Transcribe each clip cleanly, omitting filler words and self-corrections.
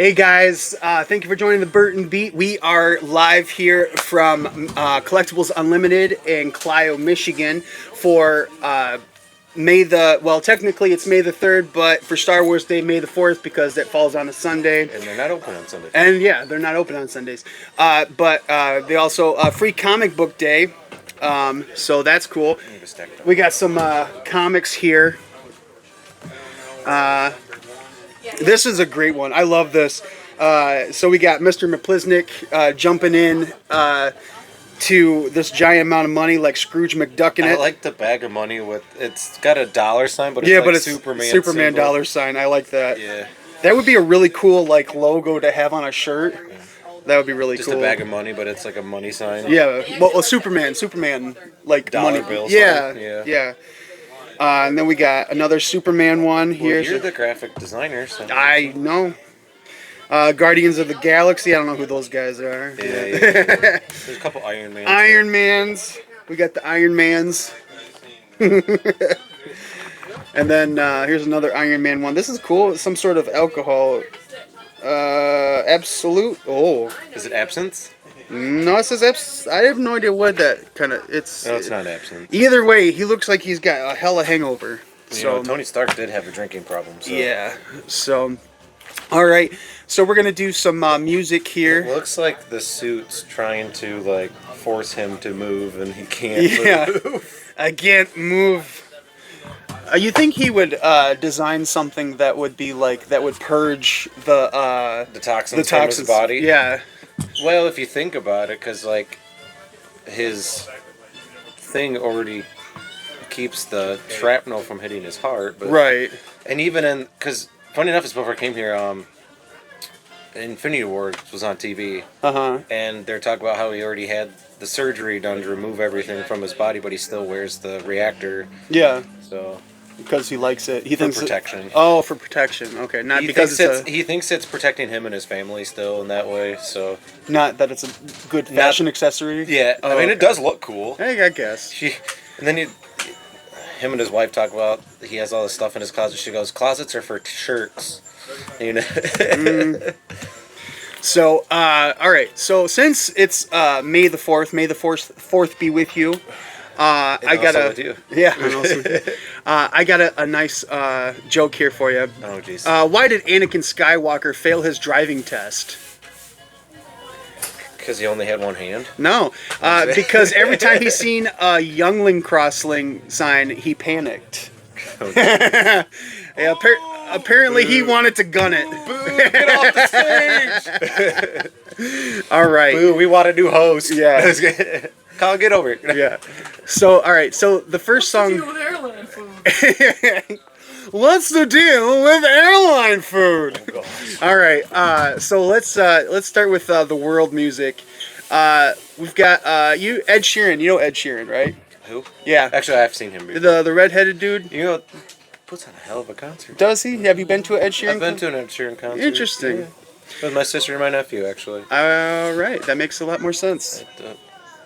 Hey guys, thank you for joining the Burton Beat. We are live here from Collectables Unlimited in Clio, Michigan for technically it's May the 3rd, but for Star Wars Day, May the 4th, because that falls on a Sunday. And they're not open on Sundays. And yeah, they're not open on Sundays. But they also, free comic book day, so that's cool. We got some comics here. This is a great one. I love this. So we got Mr. McPlisnick jumping in to this giant amount of money like Scrooge McDuck in it. I like the bag of money with it's got a dollar sign, but it's but like it's Superman dollar sign. I like that. Yeah. That would be a really cool like logo to have on a shirt. Yeah. That would be really cool. Just a bag of money, but it's like a money sign. Yeah. Well, Superman like dollar money bill sign. Yeah. Yeah. And then we got another Superman one here. Well, you're the graphic designer, so I know. Guardians of the Galaxy. I don't know who those guys are. Yeah. There's a couple Iron Mans. Iron Mans. We got the Iron Mans. And then here's another Iron Man one. This is cool. It's some sort of alcohol. Absolute. Oh. Is it absinthe? No, it says I have no idea what that kind of. No, it's not absinthe. Either way, he looks like he's got a hella hangover. So Tony Stark did have a drinking problem. So. Yeah. So, all right. So we're gonna do some music here. It looks like the suit's trying to like force him to move, and he can't move. I can't move. You think he would design something that would be like that would purge the toxins from his body? Yeah. Well, if you think about it, because like his thing already keeps the shrapnel from hitting his heart, but, right? And even because funny enough, it's before I came here. Infinity War was on TV, and they're talking about how he already had the surgery done to remove everything from his body, but he still wears the reactor. Yeah. So. Because he likes it. He thinks protection. For protection. Okay, not because he thinks it's protecting him and his family still in that way. So not that it's a good fashion accessory. Yeah, I mean it does look cool. Hey, I guess. And then him and his wife talk about he has all this stuff in his closet. She goes, "Closets are for shirts," you know. So, all right. So since it's May the 4th, May the 4th be with you. I got a nice joke here for you. Oh, jeez. Why did Anakin Skywalker fail his driving test? Because he only had one hand? No, because every time he seen a Youngling Crossling sign, he panicked. Yeah, apparently he wanted to gun it. Boo, get off the stage! All right. Boo, we want a new host. Yeah. Kyle, get over it. Yeah. So, all right. So the first song. What's the deal with airline food? What's the deal with airline food? Oh, gosh. All right. So let's start with the world music. We've got Ed Sheeran. You know Ed Sheeran, right? Who? Yeah. Actually, I've seen him before. The redheaded dude. You know, puts on a hell of a concert. Does he? Have you been to an Ed Sheeran? I've been to an Ed Sheeran concert. Interesting. Yeah. With my sister and my nephew, actually. All right. That makes a lot more sense.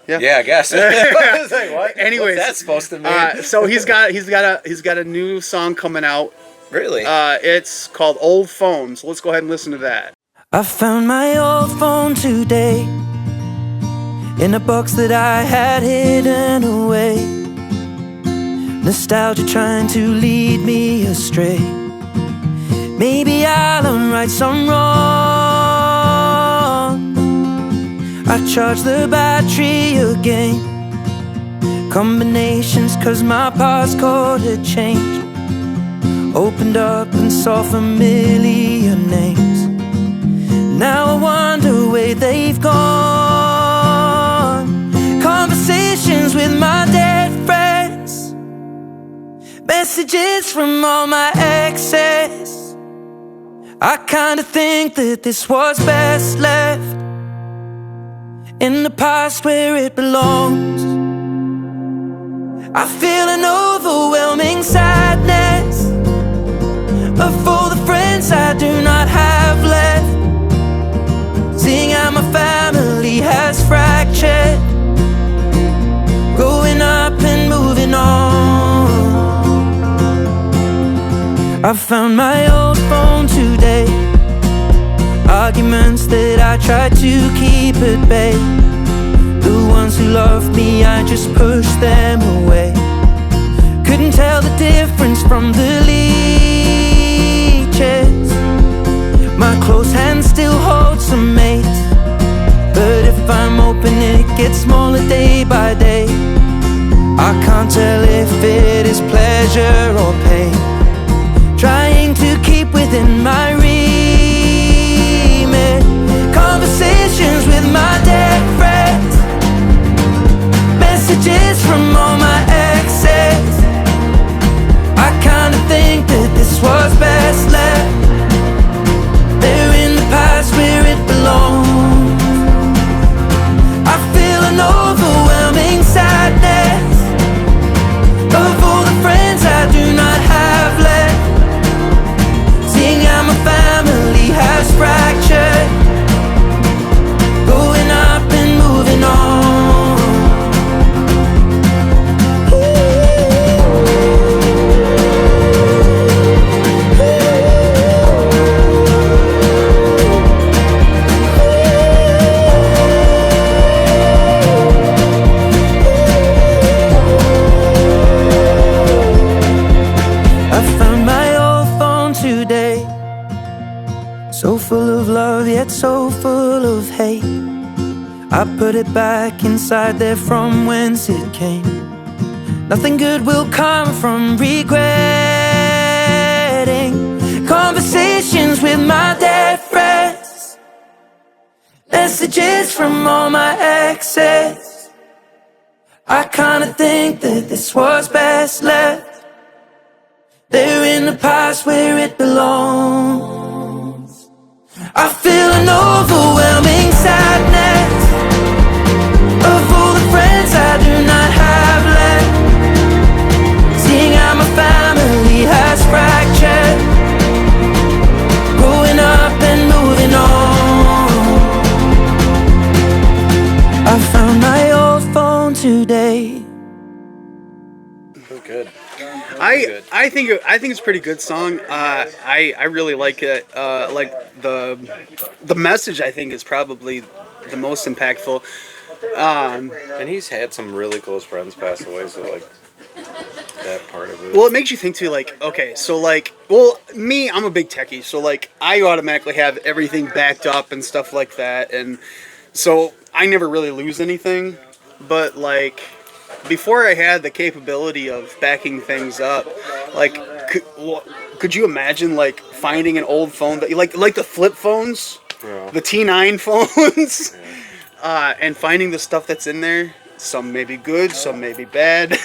Yeah, I guess. I was like, what? Anyways, what's that supposed to mean? So he's got a new song coming out. Really? It's called Old Phone. So let's go ahead and listen to that. I found my old phone today in a box that I had hidden away. Nostalgia trying to lead me astray. Maybe I'll unright some wrong. I charged the battery again. Combinations cause my passcode had changed. Opened up and saw familiar names. Now I wonder where they've gone. Conversations with my dead friends. Messages from all my exes. I kinda think that this was best left in the past where it belongs. I feel an overwhelming sadness of all the friends I do not have left. Seeing how my family has fractured, growing up and moving on. I found my old phone today. arguments that I tried to keep at bay. The ones who loved me, I just pushed them away. Couldn't tell the difference from the leeches. My close hand still holds some mates, but if I'm open it gets smaller day by day. I can't tell if it is pleasure or pain, trying to keep within my remit. Conversations with my dead friends, messages from all my exes. I kinda think that this was best left. They're in the past where it belongs. I feel an overwhelming sadness of all the friends I do not have left. Seeing how my family has fractured, going up and moving on. So full of love, yet so full of hate. I put it back inside there from whence it came. Nothing good will come from regretting. Conversations with my dead friends, messages from all my exes. I kinda think that this was best left. They're in the past where it belongs. I feel an overwhelming sadness of all the friends I do not have left. Seeing how my family has fractured, growing up and moving on. I found my old phone today. Good. I think it's a pretty good song. I really like it. Like the message, I think, is probably the most impactful. And he's had some really close friends pass away, so like that part of it. Well, it makes you think too. Like, okay, so like, well, me, I'm a big techie, so like, I automatically have everything backed up and stuff like that, and so I never really lose anything. But like, before I had the capability of backing things up, like, could you imagine like finding an old phone that like the flip phones, Yeah. the T9 phones, Yeah. and finding the stuff that's in there? Some may be good, some may be bad.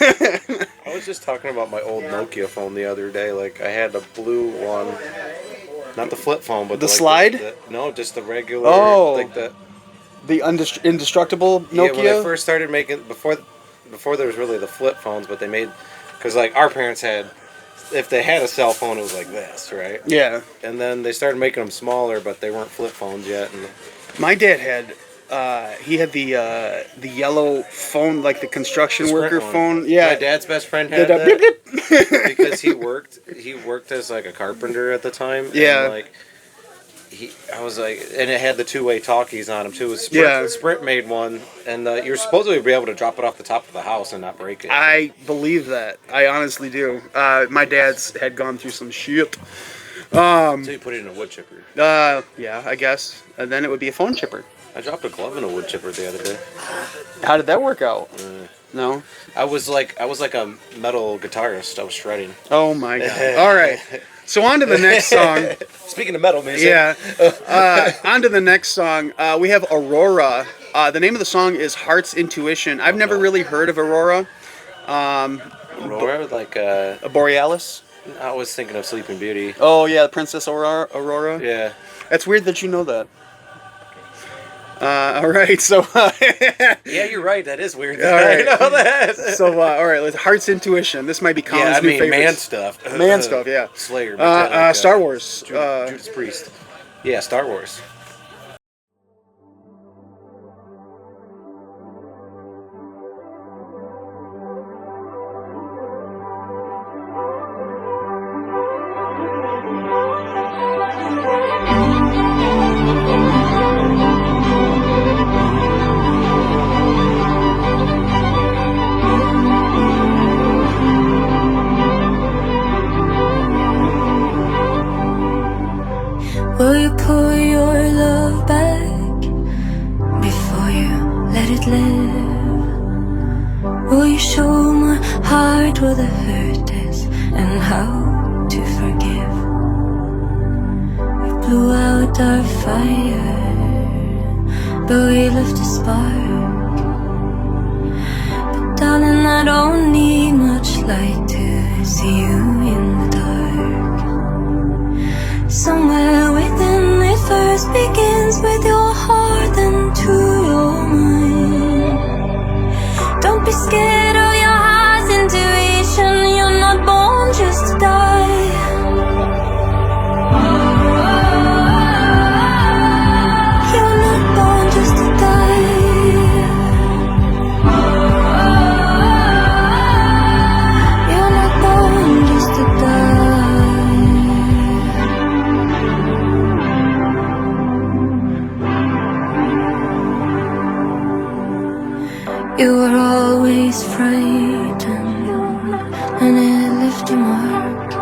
I was just talking about my old Nokia phone the other day. Like, I had a blue one, not the flip phone, but The like slide? no, just the regular. Oh. Like the Indestructible Nokia. Yeah, when they first started making before there was really the flip phones, but they made, because like our parents had, if they had a cell phone, it was like this, right? Yeah. And then they started making them smaller, but they weren't flip phones yet. And My dad had he had the yellow phone, like the construction Sprint worker one. phone. Yeah. My dad's best friend had The that blip, blip. because he worked as like a carpenter at the time. Yeah. And like I was like, and it had the two-way talkies on them too. It was Sprint, Yeah. Sprint made one, and you're supposed to be able to drop it off the top of the house and not break it. I believe that. I honestly do. My dad's had gone through some shit. So you put it in a wood chipper. Yeah, I guess. And then it would be a phone chipper. I dropped a glove in a wood chipper the other day. How did that work out? No. I was like a metal guitarist. I was shredding. Oh my god. All right. So on to the next song. Speaking of metal music. Yeah. On to the next song. We have Aurora. The name of the song is Heart's Intuition. I've never really heard of Aurora. Aurora, like Borealis. I was thinking of Sleeping Beauty. Oh yeah, Princess Aurora. Yeah. That's weird that you know that. All right, so Yeah, you're right. That is weird. All right. I know that. so all right, let's Heart's Intuition. This might be Colin's new favorite. man stuff. Man stuff, yeah. Slayer. Star Wars. Judas Priest. Yeah, Star Wars. hurt is and how to forgive. We blew out our fire, but we left a spark. But darling, I don't need much light to see you in the dark. Somewhere within it first begins with your heart and to your mind. Don't be scared of your heart's intuition. You're not born just to die. You're not born just to die. You're not born just to die. You were always frightened, and it left a mark.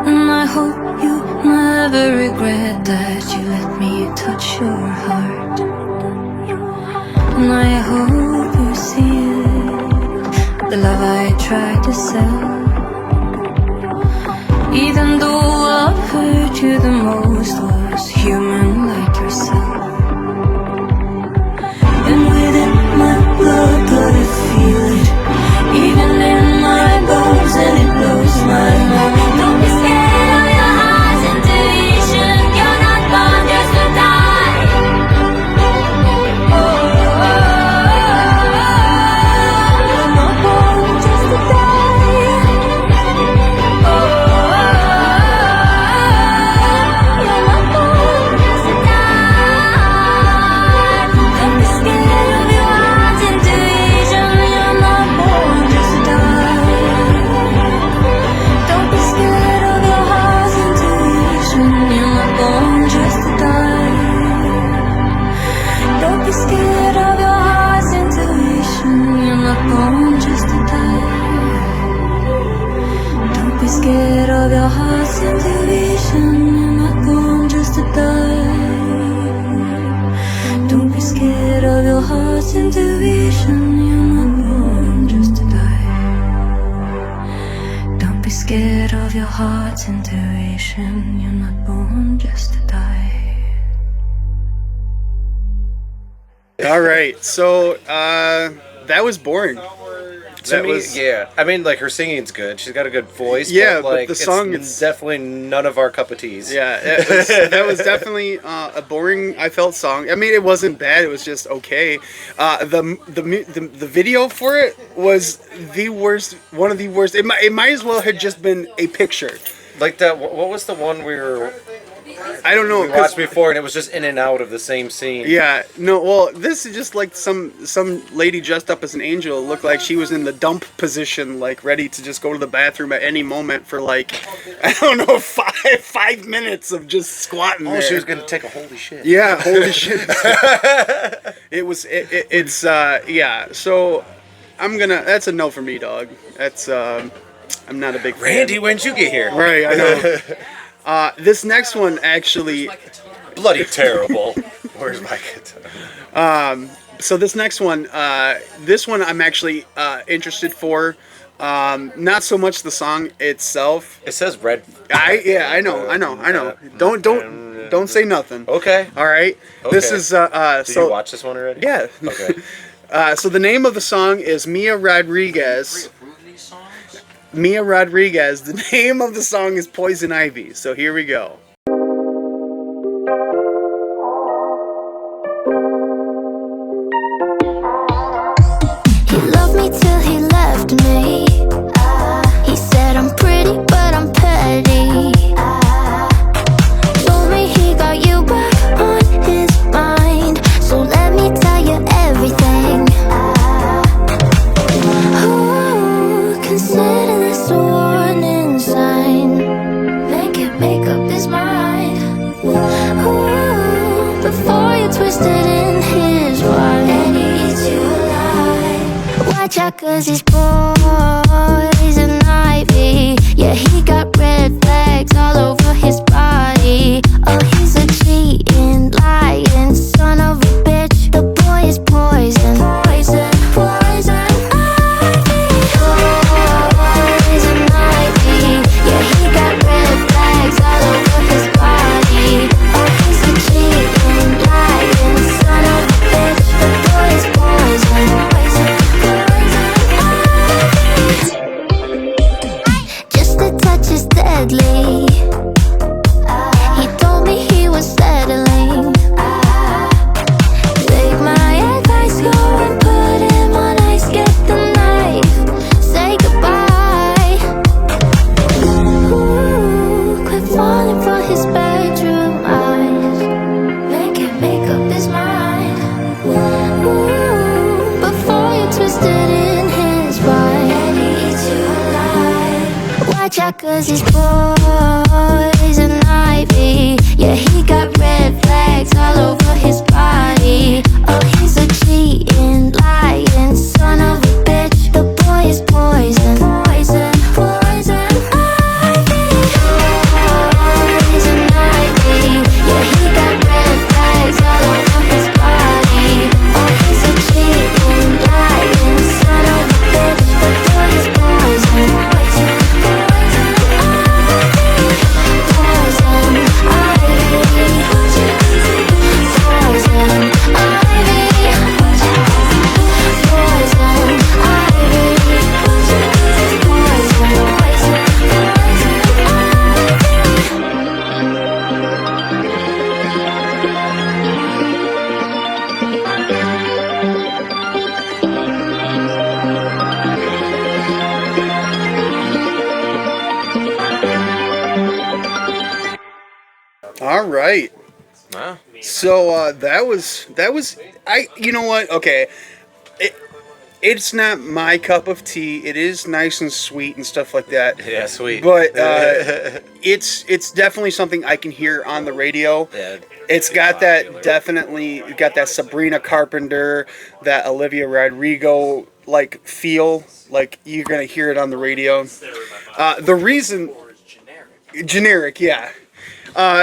And I hope you never regret that you let me touch your heart. And I hope you see it, the love I tried to sell. Even though what hurt you the most was human like yourself. And within my blood, gotta feel it, even in my bones, and it blows my mind. Don't be scared of your heart's intuition. You're not born just to die. You're not born just to die. You're not born just to die. Don't be scared of your heart's intuition. You're not born just to die. Don't be scared of your heart's intuition. You're not born just to die. Don't be scared of your heart's intuition. You're not born just to die. Don't be scared of your heart's intuition. You're not born just to die. Don't be scared of your heart's intuition. You're not born just to die. Don't be scared of your heart's intuition. You're not born just to die. All right, so that was boring. To me, yeah. I mean, like, her singing's good. She's got a good voice. Yeah, but, like, but the song it's is definitely none of our cup of teas. Yeah, that was definitely a boring, I felt, song. I mean, it wasn't bad. It was just okay. The video for it was the worst. One of the worst. It might as well have just been a picture. Like that. What was the one I don't know. we watched before, and it was just in and out of the same scene? Yeah, no, well, this is just like some lady dressed up as an angel. It looked like she was in the dump position, like ready to just go to the bathroom at any moment for like, I don't know, five minutes of just squatting there. Oh, she was gonna take a holy shit. Yeah, holy shit. Yeah, so that's a no for me, dog. That's, I'm not a big fan. Randy, when'd you get here? Right, I know. This next one actually... Bloody terrible. Where's my guitar? So this next one, I'm actually interested for. Not so much the song itself. It says red. I know. Don't say nothing. Okay. All right. Okay. This is Did you watch this one already? Yeah. Okay. So the name of the song is Mia Rodriguez. Mia Rodriguez. The name of the song is Poison Ivy. So here we go. He loved me till he left me. He said I'm pretty, but I'm petty. Told me he got you back on his mind. So let me tell you everything. Ooh, consider this a warning sign. Make up his mind. Ooh, before you twist it in his rhyme. And he eats you alive. Watch out, 'cause he's poison ivy. Yeah, he got red flags all over his body. Oh, he's a cheating, lying son of a bitch. The boy is poison. Poison, poison ivy. out cause he's poison ivy. Yeah, he got red flags all over his body. Oh, he's a cheating, lying son of a bitch. The boy is poison, poison, poison ivy. Poison ivy. Yeah, he got red flags all over his body. Oh, he's a cheating, lying son of a bitch. The boy is poison, poison, poison ivy. Poison ivy. Poison ivy. All right. Wow. So that was you know what? Okay. It's not my cup of tea. It is nice and sweet and stuff like that. Yeah, sweet. But it's definitely something I can hear on the radio. Yeah, It's got that definitely got that Sabrina Carpenter, that Olivia Rodrigo like feel. Like you're gonna hear it on the radio. The reason generic, yeah.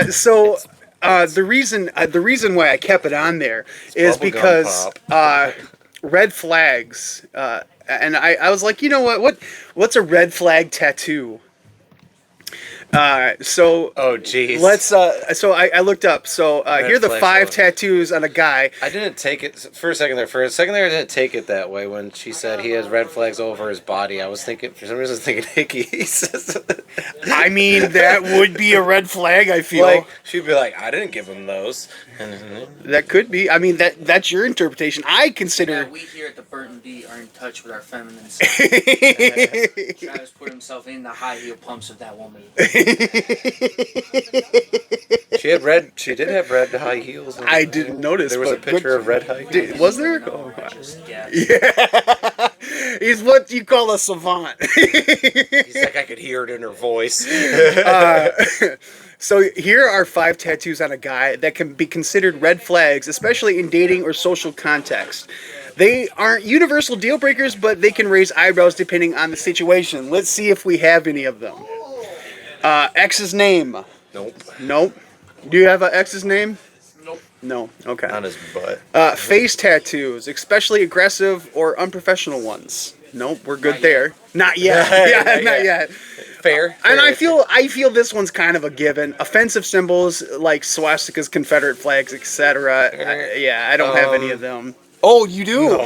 So the reason why I kept it on there is bubblegum because pop. red flags. And I was like, you know what's a red flag tattoo? So Oh, jeez. let's so I looked up. So here are the flags 5 are- tattoos on a guy. I didn't take it for a second there. For a second there, I didn't take it that way when she said he has red flags over his body. I was thinking, for some reason, I was thinking hickeys. I mean, that would be a red flag, I feel. Like she'd be like, I didn't give him those. That could be. I mean, that's your interpretation. I consider. Yeah, we here at the Burton Beat are in touch with our feminine side. Travis put himself in the high heel pumps of that woman. She did have red high heels. I didn't notice. There was a but picture good- of red high heels. Was there? No, I just guessed. Yeah. He's what you call a savant. He's like, I could hear it in her voice. So here are 5 tattoos on a guy that can be considered red flags, especially in dating or social context. They aren't universal deal breakers, but they can raise eyebrows depending on the situation. Let's see if we have any of them. Ex's name. Nope. Do you have an ex's name? Nope. No. Okay. On his butt. Face tattoos, especially aggressive or unprofessional ones. Nope, we're good there. Not yet. Yeah, not yet. Fair. And I feel this one's kind of a given. Offensive symbols like swastikas, Confederate flags, etc. Yeah, I don't have any of them. Oh, you do? No.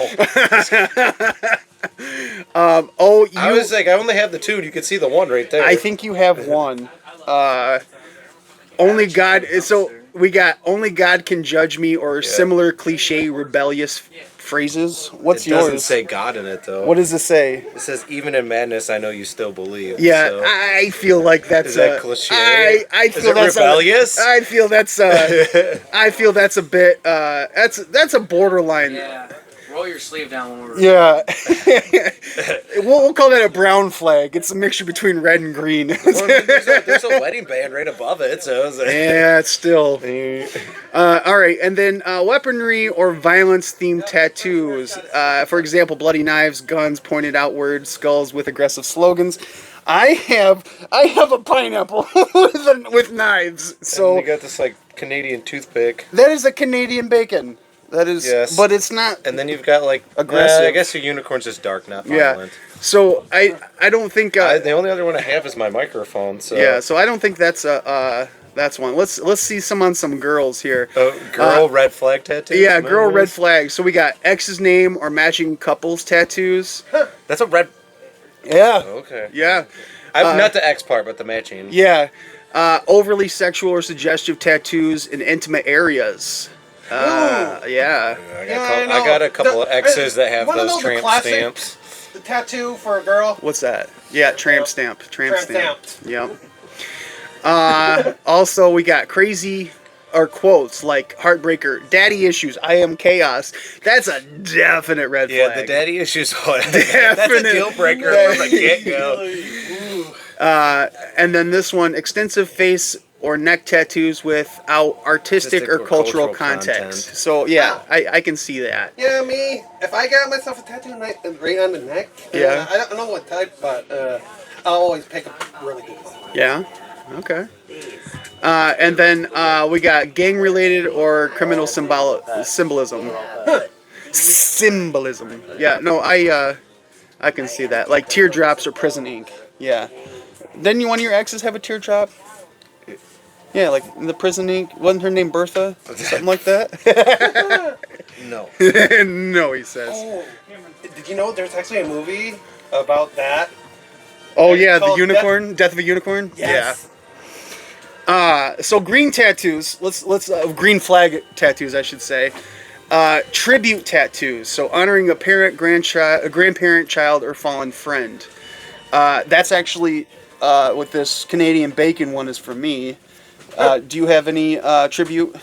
I was like, I only have the 2. You could see the 1 right there. I think you have one. Only God. So we got only God can judge me, or similar cliche rebellious phrases. What's it doesn't yours? say God in it though. What does it say? It says, even in madness, I know you still believe. Yeah, so. I feel like that's Is that cliche? I Is feel it that's rebellious? I feel that's I feel that's a bit that's a borderline. Yeah. Roll your sleeve down when we're Yeah. we'll call that a brown flag. It's a mixture between red and green. Well, there's a wedding band right above it, so it's like, Yeah, it's still. All right, and then weaponry or violence-themed tattoos. For example, bloody knives, guns pointed outward, skulls with aggressive slogans. I have a pineapple with knives. So and you got this like Canadian toothpick, that is a Canadian bacon. That is, Yes. but it's not. and then you've got like Aggressive. I guess your unicorn's just dark, not Yeah. violent. So I don't think. The only other one I have is my microphone. So Yeah, so I don't think that's that's one. Let's see some girls here. Girl red flag tattoos. Yeah, girl red memories? flag. So we got ex's name or matching couples tattoos. That's a red. Yeah. Okay. Yeah. Not the X part, but the matching. Yeah. Overly sexual or suggestive tattoos in intimate areas. Yeah. I got a couple of X's that have Wanna those know the tramp classic? stamps. The tattoo for a girl. What's that? Yeah, tramp stamp. Tramp stamp. stamp. Yep. Also, we got crazy or quotes like heartbreaker, daddy issues, I am chaos. That's a definite red flag. Yeah, the daddy issues. That's a deal breaker from the get go. And then this one, extensive face or neck tattoos without artistic or cultural context. content. So yeah, I can see that. Yeah, me. If I got myself a tattoo right on the neck, Yeah. I don't know what type, but I'll always pick a really good one. Yeah. Okay. And then we got gang-related or criminal symbolism. Symbolism. Yeah. No, I can see that. Like teardrops or prison ink. Yeah. Didn't one of your exes have a teardrop? Yeah, like the prison ink. Wasn't her name Bertha? Something like that? No. No, he says. Oh, did you know there's actually a movie about that? Oh yeah, the called unicorn, Death of a Unicorn. Yes. Yeah. So green tattoos. Let's green flag tattoos, I should say. Tribute tattoos. So honoring a parent, grandchild, a grandparent, child, or fallen friend. That's actually what this Canadian bacon one is for me. Do you have any tribute?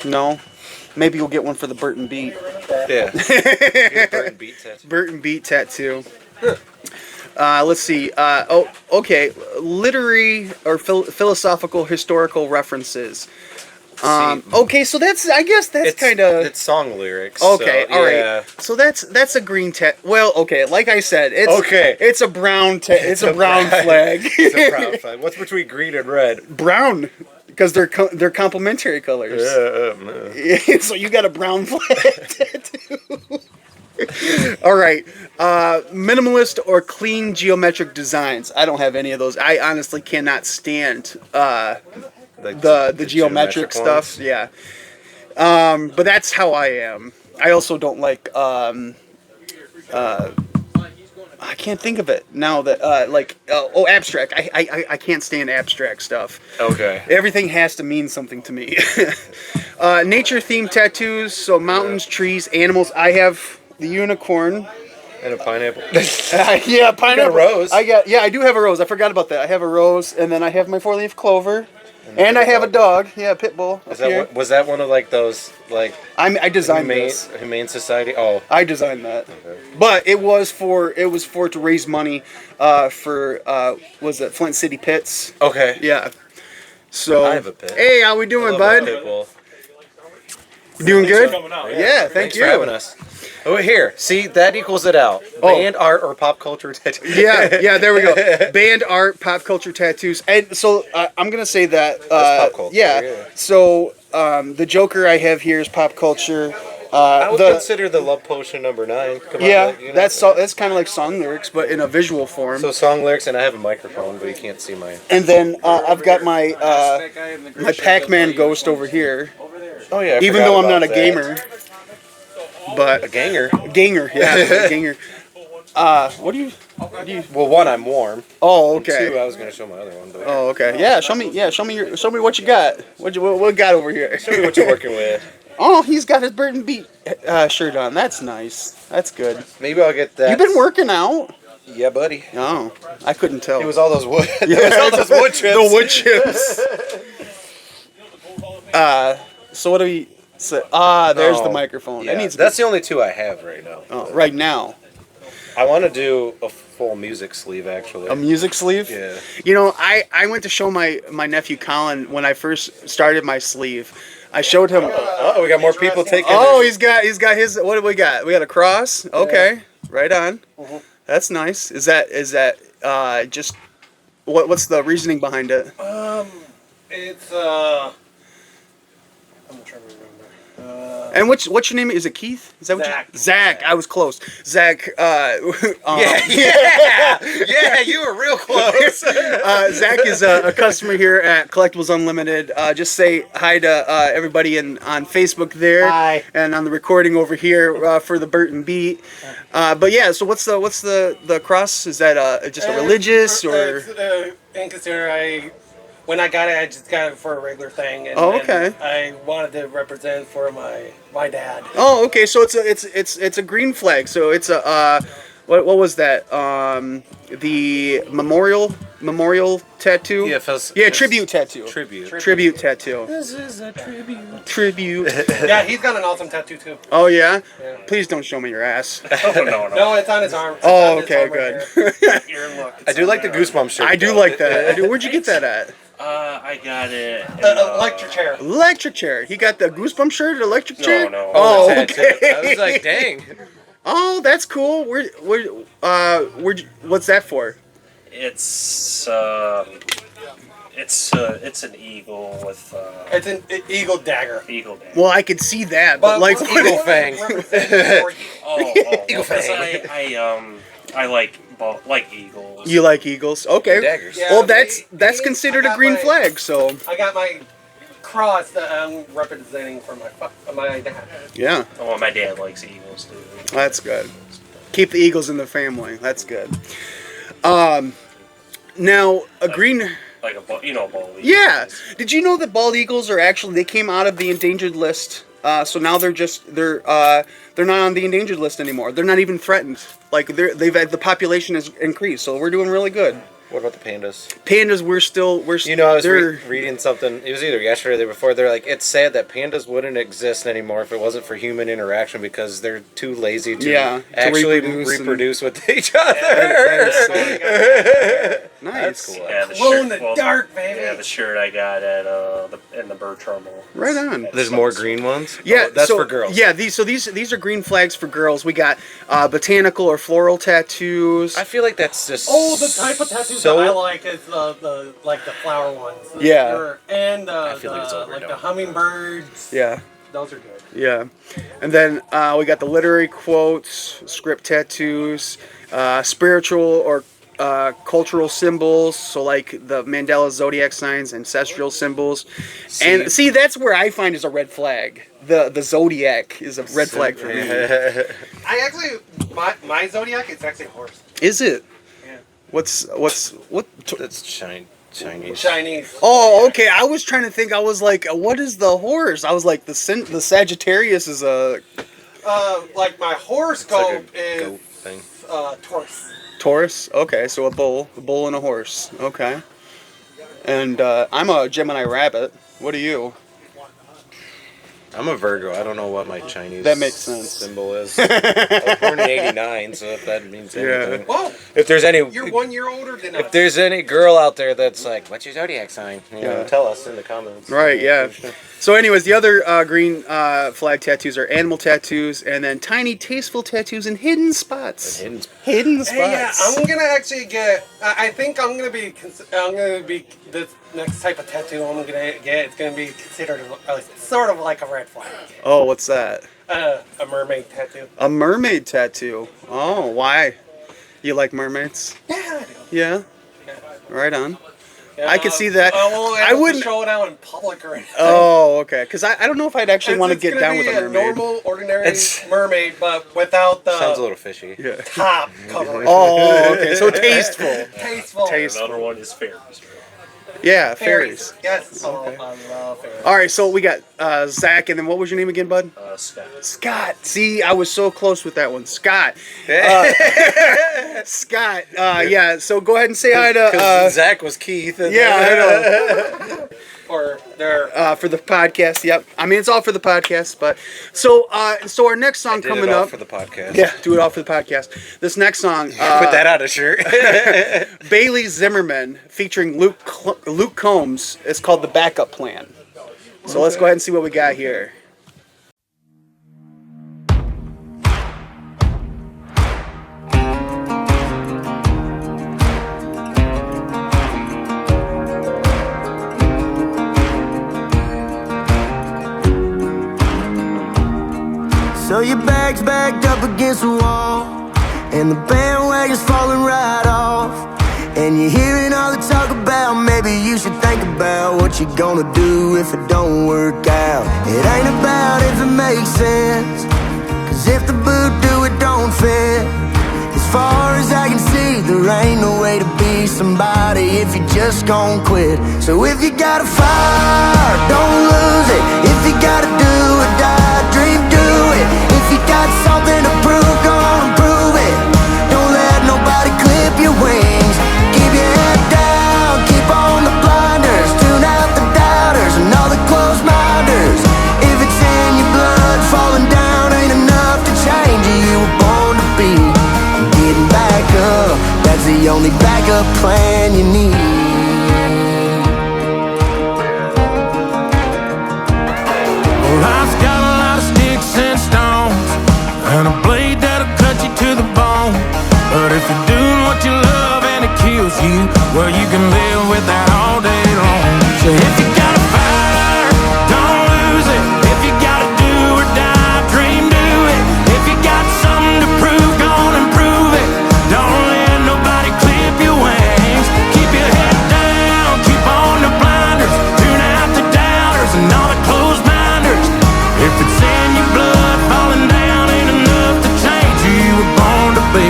No. Maybe you'll get one for the Burton Beat. Yeah. Get a Burton Beat tattoo. Burton Beat tattoo. Let's see. Okay. Literary or philosophical historical references. Okay, so I guess that's kind of. It's song lyrics. Okay, so, all yeah. right. So that's a green Well, okay, like I said, it's Okay. It's a brown. It's a brown flag. It's a brown flag. What's between green and red? Brown, because they're complementary colors. Yeah. So you got a brown flag tattoo. All right. Minimalist or clean geometric designs. I don't have any of those. I honestly cannot stand the geometric stuff. ones? Yeah. But that's how I am. I also don't like I can't think of it now that abstract. I can't stand abstract stuff. Okay. Everything has to mean something to me. Nature themed tattoos, so mountains, trees, animals. I have the unicorn. And a pineapple. Yeah, pineapple. You got a rose. I do have a rose. I forgot about that. I have a rose, and then I have my 4-leaf clover, and I have a dog. Yeah, pit bull. Was that one of like those like I designed this. Humane Society? Oh, I designed that, but it was for to raise money for was it Flint City Pits? okay. Yeah. So I have a pit. Hey, how we doing, bud? You doing good? Yeah, thank Thanks you. for having us. Oh, here. See, that equals it out. Band art or pop culture tattoo. Yeah, there we go. Band art, pop culture tattoos, and so I'm gonna say that. That's pop culture. Yeah. So the Joker I have here is pop culture. I would consider the Love Potion #9. Come on, like, that's kind of like song lyrics, but in a visual form. So song lyrics, and I have a microphone, but you can't see mine. And then I've got my Pac-Man ghost over here. Oh yeah. Even though I'm not a gamer, but A ganger. Yeah, a ganger. What do you? Well, one, I'm warm. Oh, okay. Two, I was gonna show my other one. But Oh, okay. Yeah, show me what you got. What you got over here? show me what you're working with. Oh, he's got his Burton Beat shirt on. That's nice. That's good. Maybe I'll get that. You've been working out? Yeah, buddy. Oh, I couldn't tell. It was all those wood. Yeah, it was all those wood chips. The wood chips. So what do we say? There's the microphone. Yeah, That needs to that's the only two I have right now. right now. I want to do a full music sleeve, actually. A music sleeve? Yeah. You know, I went to show my nephew Colin when I first started my sleeve. I showed him. Oh, we got more people taking. Oh, he's got his. What do we got? We got a cross. Okay, right on. That's nice. Is that just what's the reasoning behind it? It's I'm trying to remember. And what's your name? Is it Keith? Is that what Zach. Zach. I was close. Zach. Yeah, you were real close. Zach is a customer here at Collectables Unlimited. Just say hi to everybody on Facebook there. Hi. And on the recording over here for the Burton Beat. But yeah, so what's the cross? Is that just a religious or? And consider when I got it, I just got it for a regular thing. And okay. I wanted to represent for my dad. Oh, okay. So it's a green flag. So it's a what was that? The memorial tattoo. Yeah, tribute tattoo. Tribute tattoo. This is a tribute. Tribute. Yeah, he's got an awesome tattoo too. Oh yeah? Please don't show me your ass. No, it's on his arm. It's Oh, on his okay, arm good. Right here, look. I do like the goosebump shirt. I do like that. Where'd you get that at? I got it. Electric chair. Electric chair. He got the goosebump shirt at electric chair? No. Oh, That's okay. it. I was like, dang. Oh, that's cool. What's that for? It's an eagle with It's an eagle dagger. eagle dagger. Well, I could see that, but like, Eagle fang. Eagle fang. I like eagles. you like eagles? Okay. Daggers. Yeah, Well, that's considered I a got green my- flag. So I got my cross that I'm representing for my dad. yeah, Oh, my dad likes eagles too. that's good. Keep the eagles in the family. That's good. Now a green. Like a bald eagle. Yeah. Did you know that bald eagles are actually they came out of the endangered list? So now they're not on the endangered list anymore. They're not even threatened. Like the population has increased, so we're doing really good. What about the pandas? Pandas, we're You know, I was they're- reading something. It was either yesterday or the day before. They're like, it's sad that pandas wouldn't exist anymore if it wasn't for human interaction because they're too lazy to actually reproduce with each other. Nice. That's cool. Yeah, the Glow in shirt. the dark, baby. Yeah, the shirt I got at in the bird terminal. Right on. There's more green ones. Yeah, that's so, for girls. Yeah, these are green flags for girls. We got botanical or floral tattoos. I feel like that's just The type of tattoos that I like is the flower ones. Yeah. And I feel like it's overdone. like the hummingbirds. Yeah, Those are good. yeah. And then we got the literary quotes, script tattoos, spiritual or cultural symbols. So like the Mandela zodiac signs, ancestral symbols. And see, that's where I find is a red flag. The zodiac is a red flag for me. I actually my zodiac is actually a horse. Is it? Yeah. What? That's Chinese. Chinese. Oh, okay. I was trying to think. I was like, what is the horse? I was like, the Sagittarius is a Like my horoscope It's like a is goat thing. Taurus. Taurus. Okay, so a bull and a horse. Okay. And I'm a Gemini rabbit. What are you? I'm a Virgo. I don't know what my Chinese That makes sense. symbol is. I was born in '89, so if that means anything. Whoa, If there's any you're 1 year older than us. if there's any girl out there that's like, what's your zodiac sign? You know, Yeah. tell us in the comments. Right. Yeah. So, anyways, the other green flag tattoos are animal tattoos, and then tiny, tasteful tattoos in hidden spots. Hidden Hidden spots. Hey, yeah, I'm gonna actually get. I think I'm gonna be. This next type of tattoo I'm gonna get. It's gonna be considered sort of like a red flag. Oh, what's that? A mermaid tattoo. A mermaid tattoo. Oh, why? You like mermaids? Yeah, I do. Yeah. Right on. Yeah, I could see that. I wouldn't- wouldn't show it out in public or anything. Oh, okay. Because I don't know if I'd actually want to It's get gonna down with be a mermaid. normal, ordinary It's- mermaid, but without the Sounds a little fishy. Yeah. top covering. Oh, okay. So tasteful. Tasteful. Tasteful. Another one is fairies. Yeah, fairies. Yes. Okay. Oh, I love fairies. All right, so we got Zach, and then what was your name again, bud? Scott. Scott. See, I was so close with that one. Scott. Scott. Yeah, so go ahead and say hi to... Because Zach was Keith. And yeah, I know. For their For the podcast, yep. I mean, it's all for the podcast, but... So our next song Did coming it all up... for the podcast. Yeah, do it all for the podcast. This next song... Put that on a shirt. Bailey Zimmerman featuring Luke Combs. It's called The Backup Plan. So let's go ahead and see what we got here. So your bag's backed up against the wall, and the bandwagon's falling right off. And you're hearing all the talk about maybe you should think about what you're gonna do if it don't work out. It ain't about if it makes sense, cause if the boot do it don't fit. As far as I can see, there ain't no way to be somebody if you just gon' quit. So if you got a fire, don't lose it. If you gotta do or die, dream, do it. If you got something to prove, go on and prove it. Don't backup plan you need. Life's got a lot of sticks and stones, and a blade that'll cut you to the bone. But if you're doing what you love and it kills you, well, you can live with that all day long. So if you got a fire, don't lose it. If you gotta do or die, dream, do it. If you got something to prove, go on and prove it. Don't let nobody clip your wings. Keep your head down, keep on the blinders. Tune out the doubters and all the closed minders. If it's in your blood, falling down ain't enough to change who you were born to be.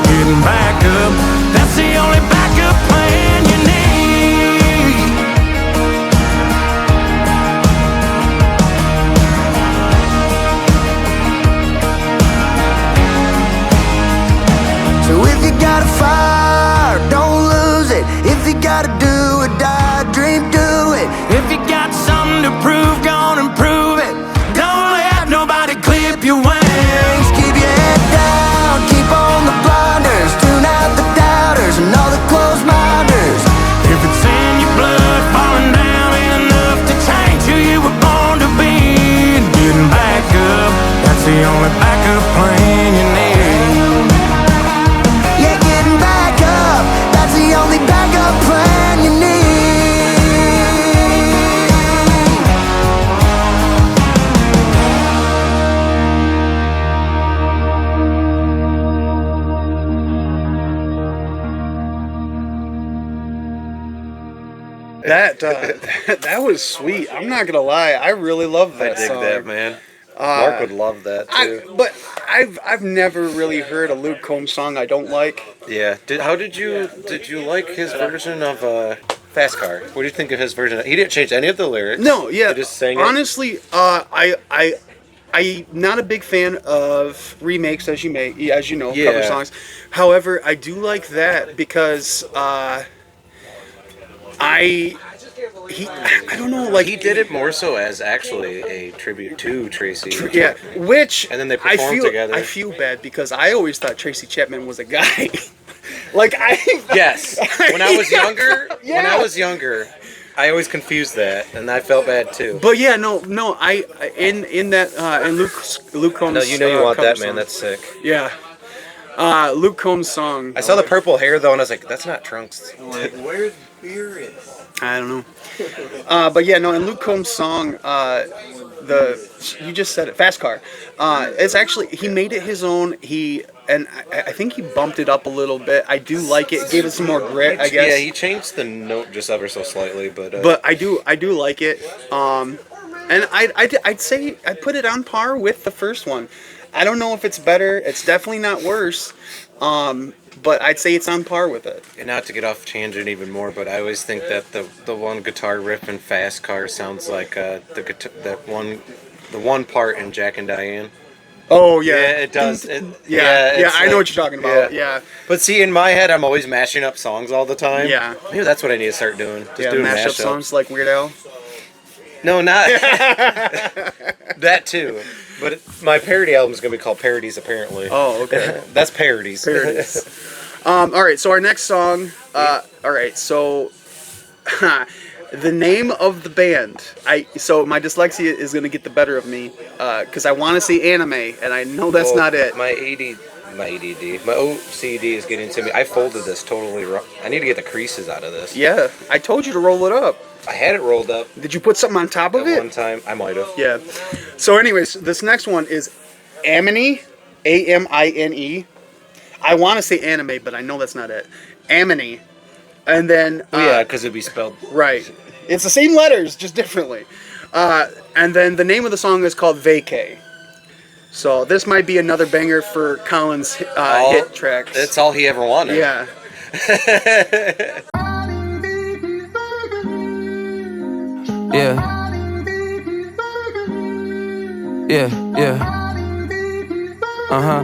Getting back up, that's the only backup plan you need. So if you got a fire, don't lose it. If you gotta do or die, dream, do it. If you got something to prove, go on and prove it. Don't let nobody clip your wings. Keep your head down, keep on the blinders. Tune out the doubters and all the closed minders. If it's in your blood, falling down ain't enough to change who you were born to be. And getting back up, that's the only backup plan you need. Yeah, getting back up, that's the only backup plan you need. That was sweet. I'm not gonna lie, I really love I that dig song. that, man. Mark would love that too. But I've never really heard a Luke Combs song I don't like. Yeah. How did you like his version of Fast Car? What do you think of his version? He didn't change any of the lyrics. No, yeah. He just sang it. Honestly, I'm not a big fan of remakes, as you know, Yeah. cover songs. However, I do like that because I don't know, like He did it more so as actually a tribute to Tracy. Yeah, which And then they performed together. I feel bad because I always thought Tracy Chapman was a guy. Like Yes. When I was younger, Yeah. I always confused that, and I felt bad too. But yeah, no, I in Luke Combs. No, you know you want cover that, man. song. That's sick. Yeah. Luke Combs' song. I saw the purple hair though, and I was like, "That's not Trunks." Where's Beerus? I don't know. But yeah, no, in Luke Combs' song, you just said it, Fast Car. It's actually, he made it his own. I think he bumped it up a little bit. I do like it. Gave it some more grit, I guess. Yeah, he changed the note just ever so slightly, but. But I do like it. And I'd say I put it on par with the first one. I don't know if it's better. It's definitely not worse. But I'd say it's on par with it. And not to get off tangent even more, but I always think that the one guitar riff in Fast Car sounds like the one part in Jack and Diane. Oh yeah, Yeah, it does. Yeah, it's I know like- what you're talking about. Yeah. But see, in my head, I'm always mashing up songs all the time. Yeah. Maybe that's what I need to start doing. Just doing mashup mashup songs like Weird Al. No, not that too. But my parody album is gonna be called Parodies, apparently. Oh, okay. That's parodies. Parodies. All right, so our next song. All right, so the name of the band. So my dyslexia is gonna get the better of me because I want to say anime, and I know that's not it. My OCD is getting to me. I folded this totally wrong. I need to get the creases out of this. Yeah, I told you to roll it up. I had it rolled up Did you put something on top of at it? one time. I might have. Yeah. So, anyways, this next one is Amine, Amine. I want to say anime, but I know that's not it. Amine, and then Yeah, because it'd be spelled right. It's the same letters, just differently. And then the name of the song is called Vacay. So this might be another banger for Colin's hit tracks. That's all he ever wanted. Yeah. Yeah. Yeah, yeah. Uh-huh.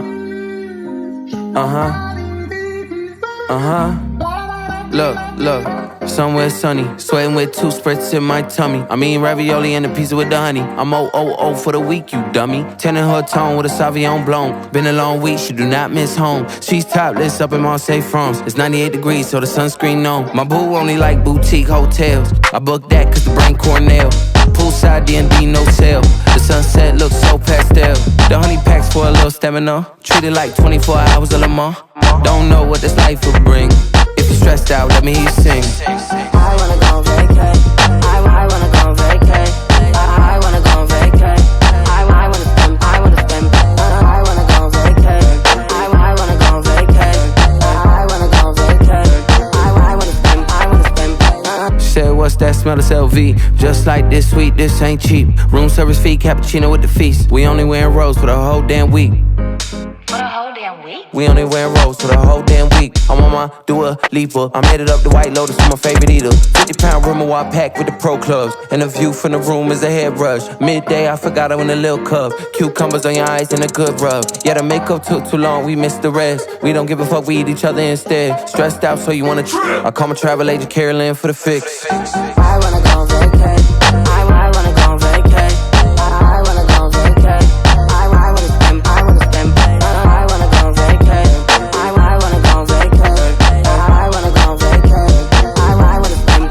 Uh-huh. Uh-huh. look, somewhere sunny, sweating with 2 spritz in my tummy. I mean ravioli and a pizza with the honey. I'm OOO for the week, you dummy. Tending her tone with a Sauvignon Blanc. Been a long week, she do not miss home. She's topless up in Marseille, France. It's 98 degrees, so the sunscreen on. My boo only like boutique hotels. I booked that cause the brain Cornell. Poolside D&D, no sale. The sunset looks so pastel. The honey packs for a little stamina. Treat it like 24 hours of Le Mans. Don't know what this life will bring. If you're stressed out, let me hear you sing. I wanna go on vacay. I wanna go on vacay. I wanna go on vacay. I wanna spend. I wanna go on vacay. I wanna go on vacay. I wanna go on vacay. I wanna spend. She said, what's that smell? It's LV. Just like this sweet, this ain't cheap. Room service fee, cappuccino with the feast. We only wearing rose for the whole damn week. For the whole damn week? We only wearing rose for the whole damn week. I'm on my Dua Lipa. I'm headed up the White Lotus for my favorite eater. 50-pound Rimmel pack with the pro clubs. And the view from the room is a head rush. Midday, I forgot I in a little cup. Cucumbers on your eyes and a good rub. Yeah, the makeup took too long, we missed the rest. We don't give a fuck, we eat each other instead. Stressed out, so you wanna I call my travel agent Carolyn for the fix. I wanna go on vacay. I wanna go on vacay. I wanna go on vacay. I wanna spend. I wanna go on vacay. I wanna go on vacay. I wanna go on vacay. I wanna spend.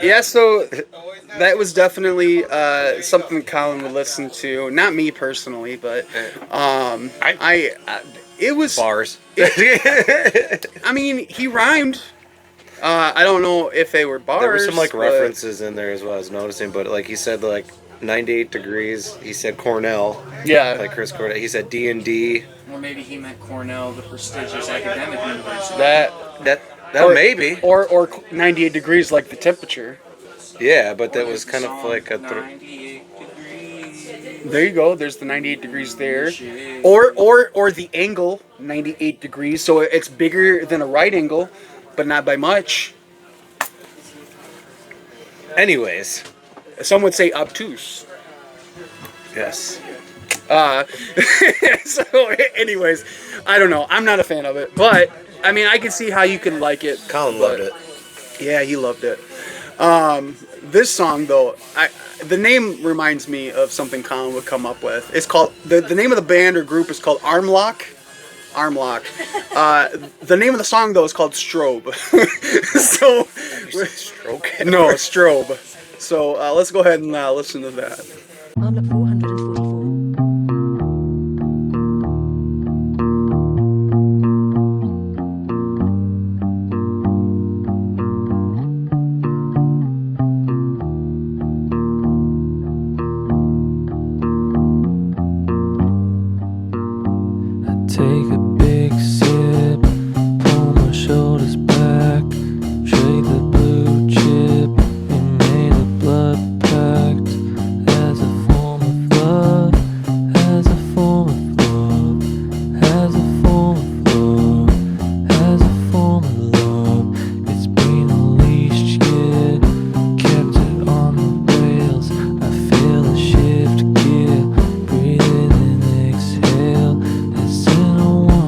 Yeah, so that was definitely something Colin would listen to. Not me personally, but it was bars. I mean, he rhymed. I don't know if they were bars. There were some like but references in there as well. I was noticing, but like he said, like 98 degrees. He said Cornell. Yeah, like Chris Cornell. He said D&D. Or maybe he meant Cornell, the prestigious academic university. That or, maybe. Or 98 degrees, like the temperature. Yeah, but that was kind of like a. 98 degrees. There you go. There's the 98 degrees there, or the angle 98 degrees. So it's bigger than a right angle, but not by much. Anyways, some would say obtuse. Yes. So, anyways, I don't know. I'm not a fan of it, but I mean, I can see how you can like it. Colin loved it. Yeah, he loved it. This song though, the name reminds me of something Colin would come up with. It's called the name of the band or group is called ARMLock. ARMLock. The name of the song though is called Strobe. So Stroke. No, Strobe. So let's go ahead and listen to that. ARMLock 444. Take a big sip, pull my shoulders back, trade the blue chip, we made a blood pact, as a form of love, as a form of love, as a form of love, as a form of love. It's been unleashed, yeah, kept it on the rails. I feel a shift gear, breathe in and exhale. It's in a one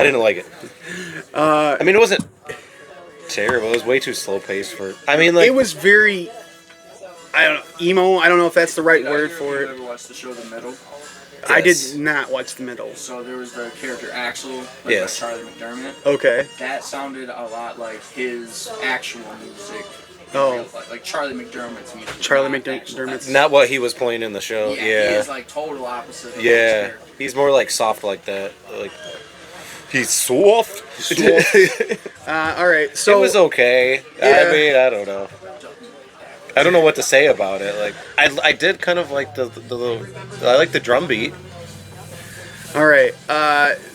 I didn't like it. I mean, it wasn't terrible. It was way too slow paced for. I mean, like it was very. I don't know, emo. I don't know if that's the right word for You it. ever watched the show The Middle? I did Yes. not watch the middle. So there was the character Axel, like Yes. by Charlie McDermott. Okay. That sounded a lot like his actual music. Oh. Like Charlie McDermott's music. Charlie not actual- McDermott's. not what he was playing in the show. Yeah, he Yeah. is like total opposite. Of his Yeah. character. He's more like soft like that. Like he's soft. All right. So it was okay. Yeah. I mean, I don't know. I don't know what to say about it. Like I did kind of like the I like the drum beat. all right.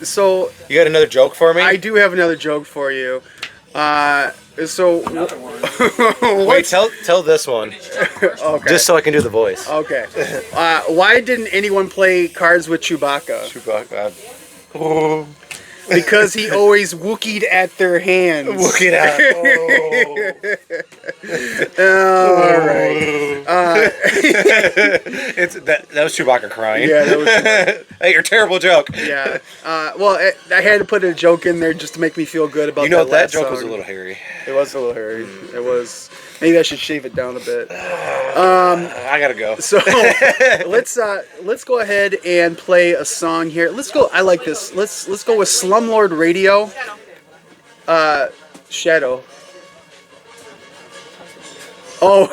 So You got another joke for me? I do have another joke for you. So Wait, tell this one. okay. Just so I can do the voice. Okay. Why didn't anyone play cards with Chewbacca? Chewbacca. Oh. Because he always Wookieed at their hands. Look it out. All right. It's that was Chewbacca crying. Yeah, that was Chewbacca. Hey, your terrible joke. Yeah. Well, I had to put a joke in there just to make me feel good about You know that last joke was a song. little hairy. It was a little hairy. It was. Maybe I should shave it down a bit. I gotta go. So let's go ahead and play a song here. Let's go. I like this. Let's go with Slumlord Radio. Shadow. Oh.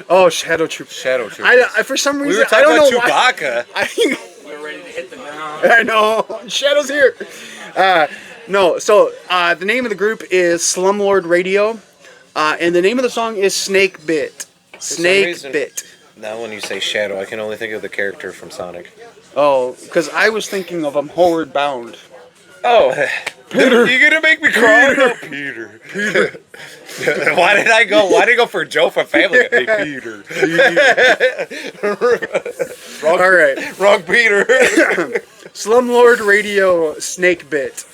Oh, Shadow Trooper. Shadow Trooper. I for some We reason were talking I don't know about why. Chewbacca. We're ready to hit the ground. I know. Shadow's here. No, so the name of the group is Slumlord Radio. And the name of the song is Snakebit. Snakebit. Now when you say Shadow, I can only think of the character from Sonic. Oh, because I was thinking of Homeward Bound. Oh, Peter. You gonna make me cry? No, Peter. Peter. Why did I go for Joe from Family Guy? Hey, Peter. All right. Wrong Peter. Slumlord Radio Snakebit.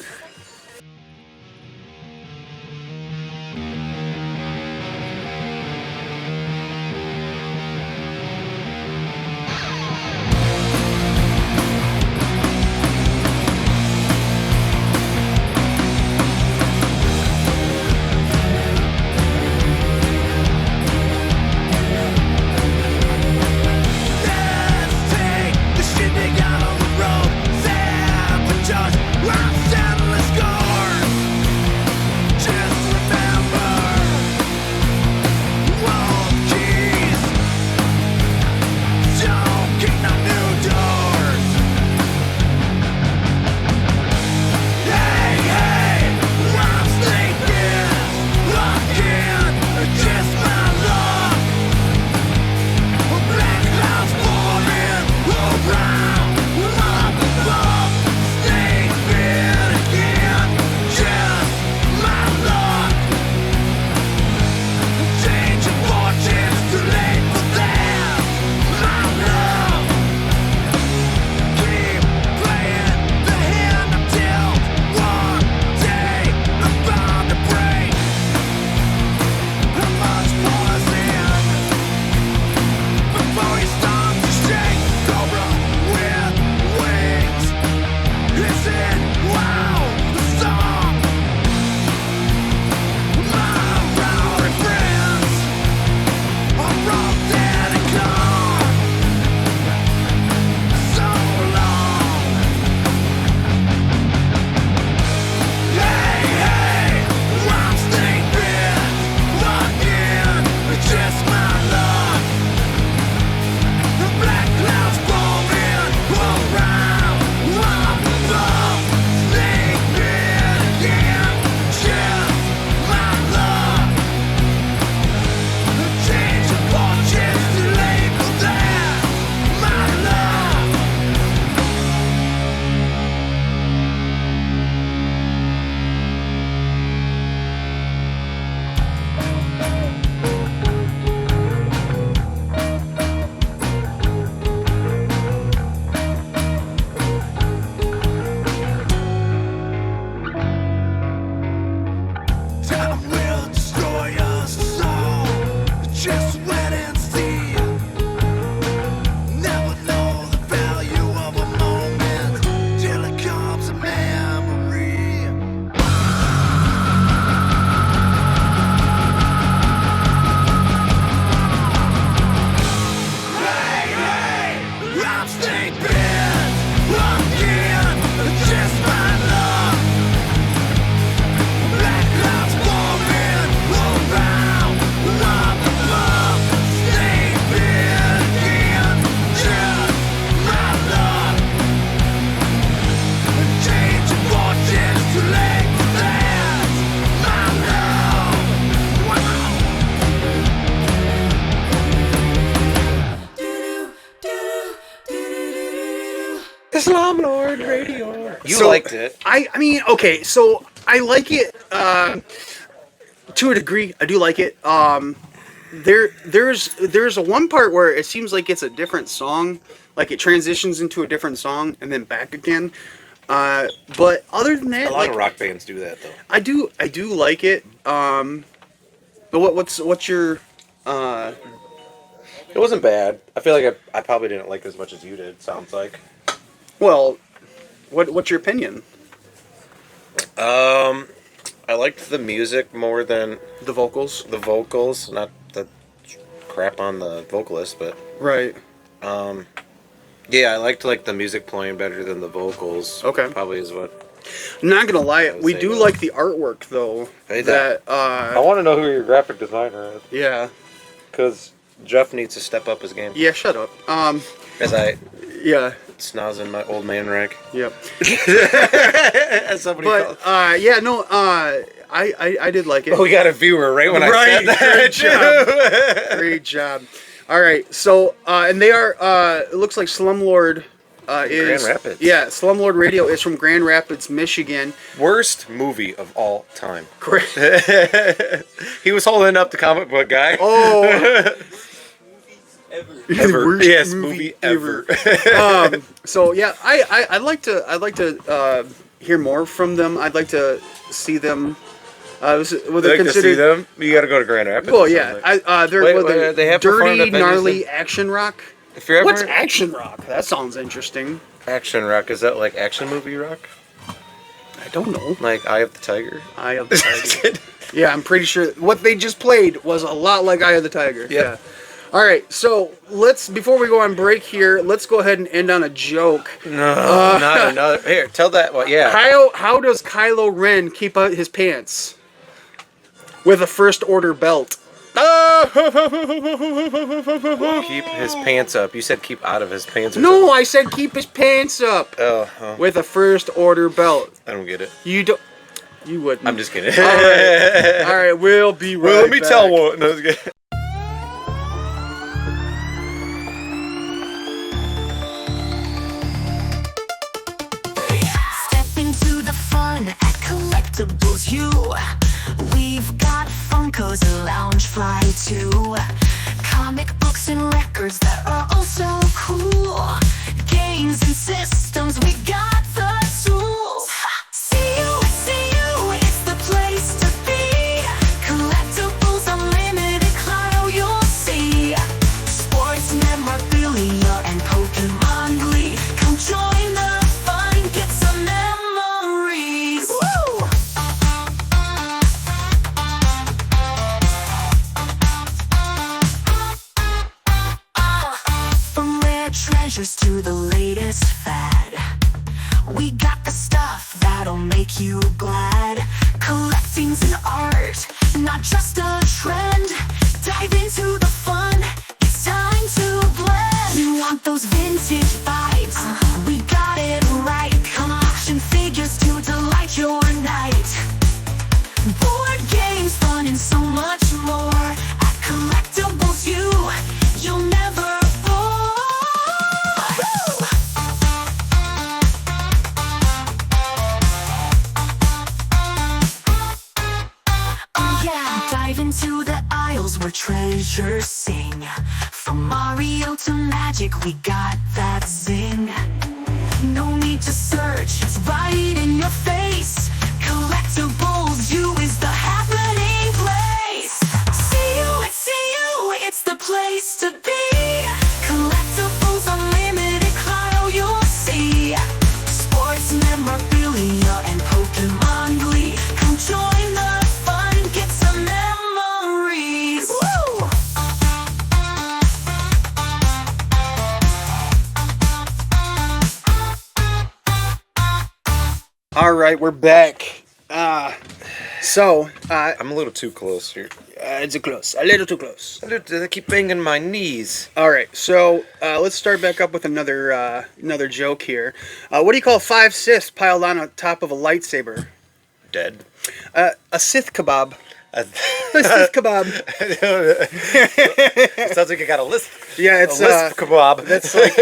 Let's take the shit they got on the road. Saboteurs, I'm settling. Slumlord radio. You So, liked it. I mean, okay, so I like it to a degree. I do like it. There's a one part where it seems like it's a different song, like it transitions into a different song and then back again. But other than that, A lot like, of rock bands do that though. I do like it. But what's your It wasn't bad. I feel like I probably didn't like it as much as you did. Sounds like. well, what's your opinion? I liked the music more than The vocals, not the crap on the vocalist, but right? yeah, I liked like the music playing better than the vocals. Okay. Probably is what. I'm not gonna lie, would we say do that. like the artwork though. Hey, that I want to know who your graphic designer is, yeah. because Jeff needs to step up his game. Yeah, shut up. As I Yeah. snaz in my old man rag. Yep. As somebody But called. yeah, no, I did like it. Oh, we got a viewer right when I said that. Great job. Great job. All right, so and they are. It looks like Slumlord is Grand Rapids. Yeah, Slumlord Radio is from Grand Rapids, Michigan. Worst movie of all time. Great. He was holding up the comic book guy. Oh. Ever. Worst Yes, movie ever. So yeah, I'd like to hear more from them. I'd like to see them. Well, they're Like to see considered. them? You got to go to Grand Rapids. Well, or yeah, something. they're, Wait, well, they're they have performed dirty, at venues gnarly in- action rock. If you're ever What's action rock? That sounds interesting. action rock, is that like action movie rock? I don't know. Like Eye of the Tiger? Eye of the Tiger. Yeah, I'm pretty sure what they just played was a lot like Eye of the Tiger. Yep. Yeah. All right, so before we go on break here, let's go ahead and end on a joke. No, not another. Here, tell that. Well, yeah. How does Kylo Ren keep out his pants? With a first order belt. Keep his pants up. You said keep out of his pants. Or No, something. I said keep his pants up. Oh, With a first order belt. I don't get it. You don't. You wouldn't. I'm just kidding. All right. All right, we'll be right Well, let me back. tell one. No, it's good. Step into the fun at Collectables U. We've got Funkos and Loungefly too. Comic books and records that are also cool. Games and systems, we got the tools. See you, it's the place to be. Collectables Unlimited, Clio, you'll see. Sports memorabilia and Pokemon Glee. Come join the fun, get some memories. Woo! From rare treasures to the latest fad, we got the stuff that'll make you glad. Collecting's an art, not just a trend. Dive into the fun, it's time to blend. You want those vintage vibes? We got it right. Come on, action figures to delight your night. Board games, fun, and so much more. At Collectables you'll never bore. Woo! Oh yeah, dive into the aisles where treasures sing. From Mario to Magic, we got that zing. No need to search, it's right in your face. Collectables U is the happening place. See you, it's the place to be. Collectables Unlimited, Clio, you'll see. Sports memorabilia and Pokemon Glee. Come join the fun, get some memories. Woo! All right, we're back. So I'm a little too close here. it's a little too close. I keep banging my knees. All right, so let's start back up with another joke here. What do you call 5 Siths piled on top of a lightsaber? Dead. A Sith kebab. Stiff kebab. It sounds like you got a list. Yeah, it's a list kebab. That's like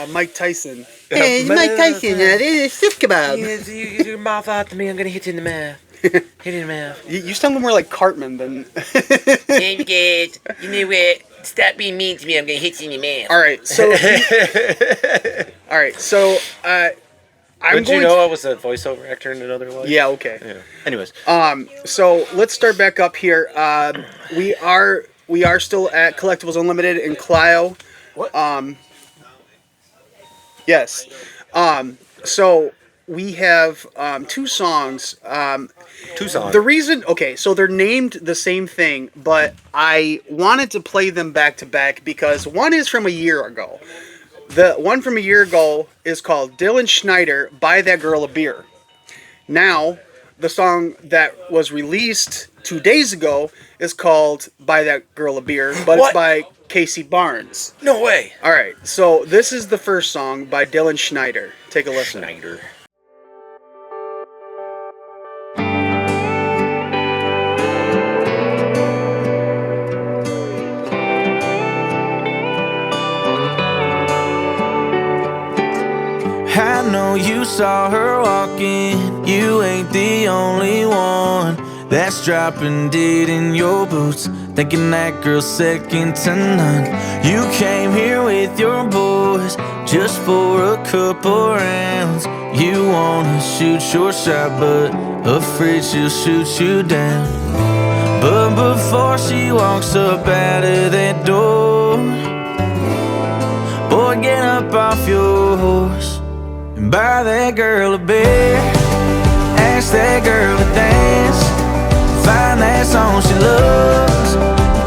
Mike Tyson. Hey, it's Mike Tyson. This is stiff kebab. You get your mouth out to me. I'm gonna hit you in the mouth. Hit you in the mouth. You sound more like Cartman than. Hey guys, you know what? Stop being mean to me. I'm gonna hit you in the mouth. All right, so. Did you know I was a voiceover actor in another life? Yeah. Okay. Yeah. Anyways. So let's start back up here. We are still at Collectables Unlimited in Clio. What? Yes. So we have two songs. Two songs. The reason, okay, so they're named the same thing, but I wanted to play them back to back because one is from a year ago. The one from a year ago is called Dylan Schneider, Buy That Girl a Beer. Now, the song that was released 2 days ago is called Buy That Girl a Beer, but it's by Casey Barnes. No way. All right, so this is the first song by Dylan Schneider. Take a listen. Schneider. I know you saw her walking. You ain't the only one that's dropping dead in your boots, thinking that girl's second to none. You came here with your boys just for a couple rounds. You wanna shoot your shot, but afraid she'll shoot you down. But before she walks up out of that door, boy, get up off your horse and buy that girl a beer. Ask that girl to dance, find that song she loves,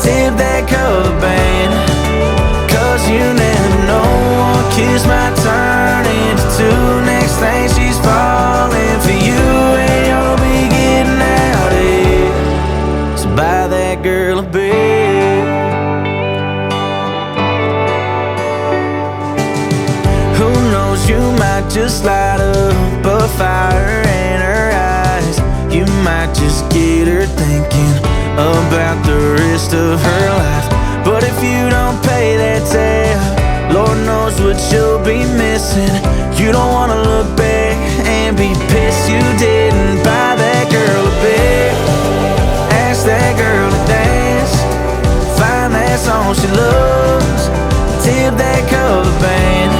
tip that cover band. Cause you never know, one kiss might turn into two. Next thing she's falling for you, and you'll be getting out of here. So buy that girl a beer. Who knows, you might just light up a fire in her eyes. You might just get her thinking about the rest of her life. But if you don't pay that tab, Lord knows what you'll be missing. You don't wanna look back and be pissed you didn't buy that girl a beer. Ask that girl to dance, find that song she loves, tip that cover band.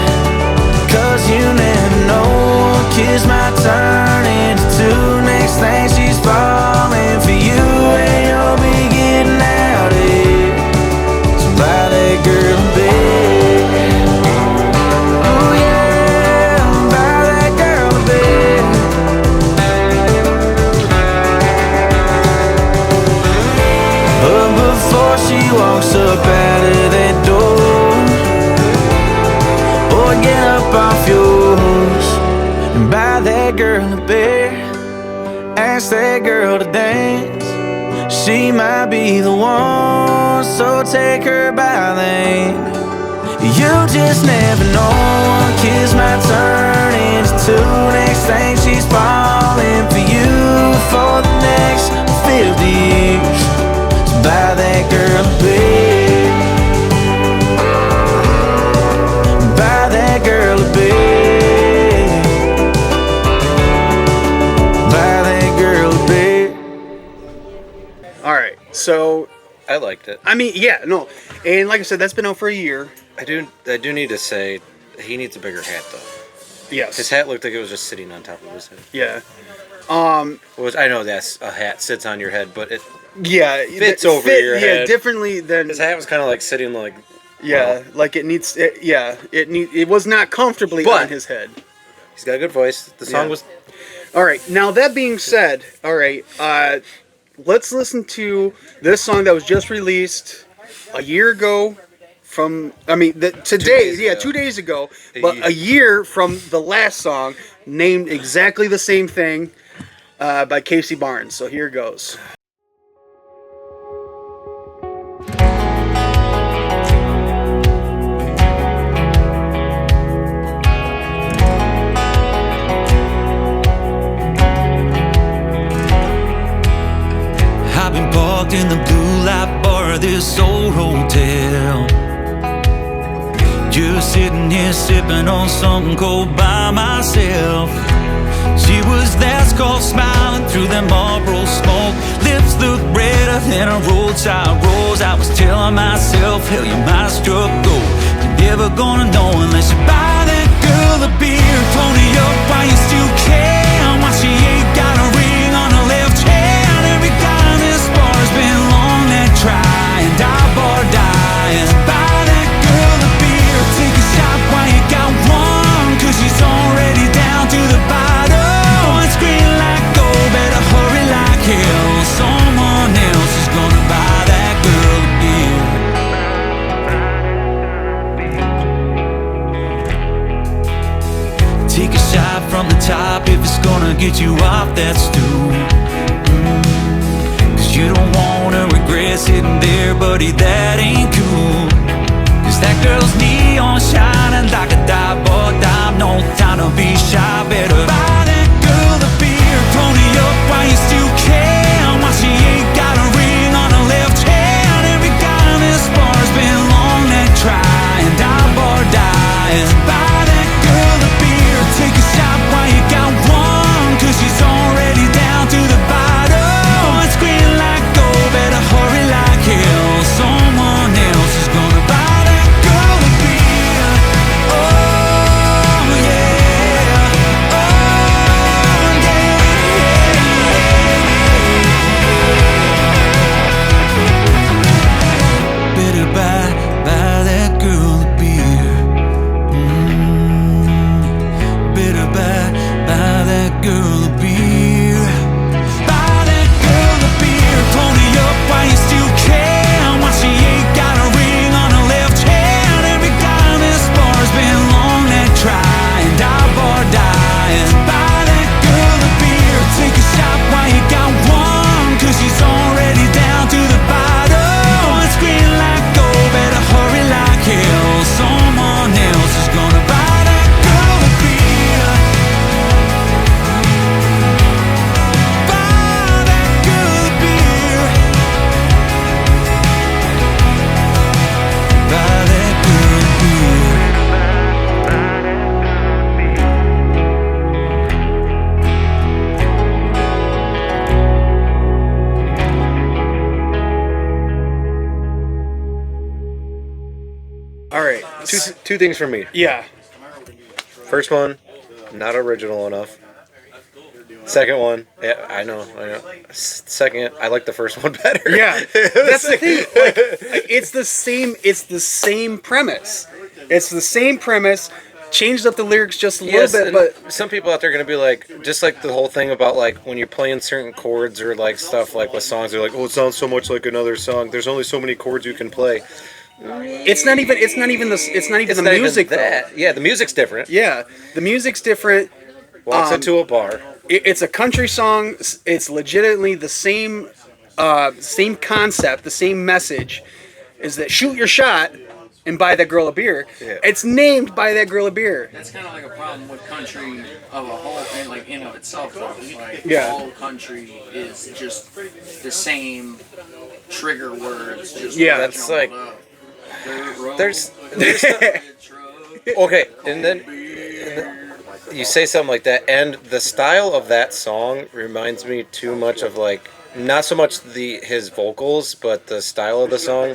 Cause you never know, one kiss might turn into two. Next thing she's falling for you, and you'll be getting out of here. So buy that girl a beer. Oh yeah, buy that girl a beer. But before she walks up out of that door, boy, get up off your horse and buy that girl a beer. Ask that girl to dance, she might be the one, so take her by the hand. You just never know, one kiss might turn into two. Next thing she's falling for you for the next 50 years. So buy that girl a beer. Buy that girl a beer. Buy that girl a beer. All right, so I liked it. I mean, yeah, no, and like I said, that's been out for a year. I do need to say he needs a bigger hat though. Yes. His hat looked like it was just sitting on top of his head. Yeah. Which I know that's a hat sits on your head, but it fits over your head. Yeah, differently than his hat was kind of like sitting like. Yeah, like it needs. It was not comfortably on his head. He's got a good voice. The song was. All right. Now that being said, all right. Let's listen to this song that was just released a year ago. Today, 2 days ago, but a year from the last song, named exactly the same thing, by Casey Barnes. So here goes. I've been parked in the blue light bar of this old hotel. Just sitting here sipping on something cold by myself. She was that skull smiling through that Marlboro smoke. Lips look redder than a roadside rose. I was telling myself, hell, you might have struck gold. You're never gonna know unless you buy that girl a beer. Pony up while you still can, while she ain't got a ring on her left hand. Every guy in this bar's been long that try and die bar dying. Buy that girl a beer, take a shot while you got one, cause she's already down to the bottom. It's green like gold, better hurry like hell. Someone else is gonna buy that girl a beer. Take a shot from the top if it's gonna get you off that stool. Cause you don't wanna regret sitting there, buddy, that ain't cool. Cause that girl's neon shining like a dive bar dime. No time to be shy, better buy that girl a beer. Pony up while you still can, while she ain't got a ring on her left hand. Every guy in this bar's been long that try and dive bar dying. Buy that girl a beer, take a shot while you got one, cause she's already down to the bottom. It's green like gold, better hurry like hell. Someone else is gonna buy that girl a beer. Oh yeah, oh yeah. Better buy that girl a beer. Better buy that girl a beer. Buy that girl a beer. Pony up while you still can, while she ain't got a ring on her left hand. Every guy in this bar's been long that try and die bar dying. Buy that girl a beer, take a shot while you got one, cause she's already down to the bottom. It's green like gold, better hurry like hell. Someone else is gonna buy that girl a beer. Buy that girl a beer. Buy that girl a beer. All right. Two things from me. Yeah. First one, not original enough. Second one, yeah, I know. Second, I like the first one better. Yeah, that's the thing. Like, it's the same premise. It's the same premise. Changed up the lyrics just a little bit, but some people out there are gonna be like, just like the whole thing about like when you're playing certain chords or like stuff like with songs, they're like, oh, it sounds so much like another song. There's only so many chords you can play. It's not even the music though. Yeah, the music's different. Yeah, the music's different. Walks into a bar. It's a country song. It's legitimately the same concept, the same message. Is that shoot your shot and buy that girl a beer? Yeah. It's named Buy That Girl a Beer. That's kind of like a problem with country of a whole, and like in of itself. Though. Like, Yeah. all country is just the same trigger words. Just Yeah, that's like up. there's okay, and then you say something like that, and the style of that song reminds me too much of like, not so much his vocals, but the style of the song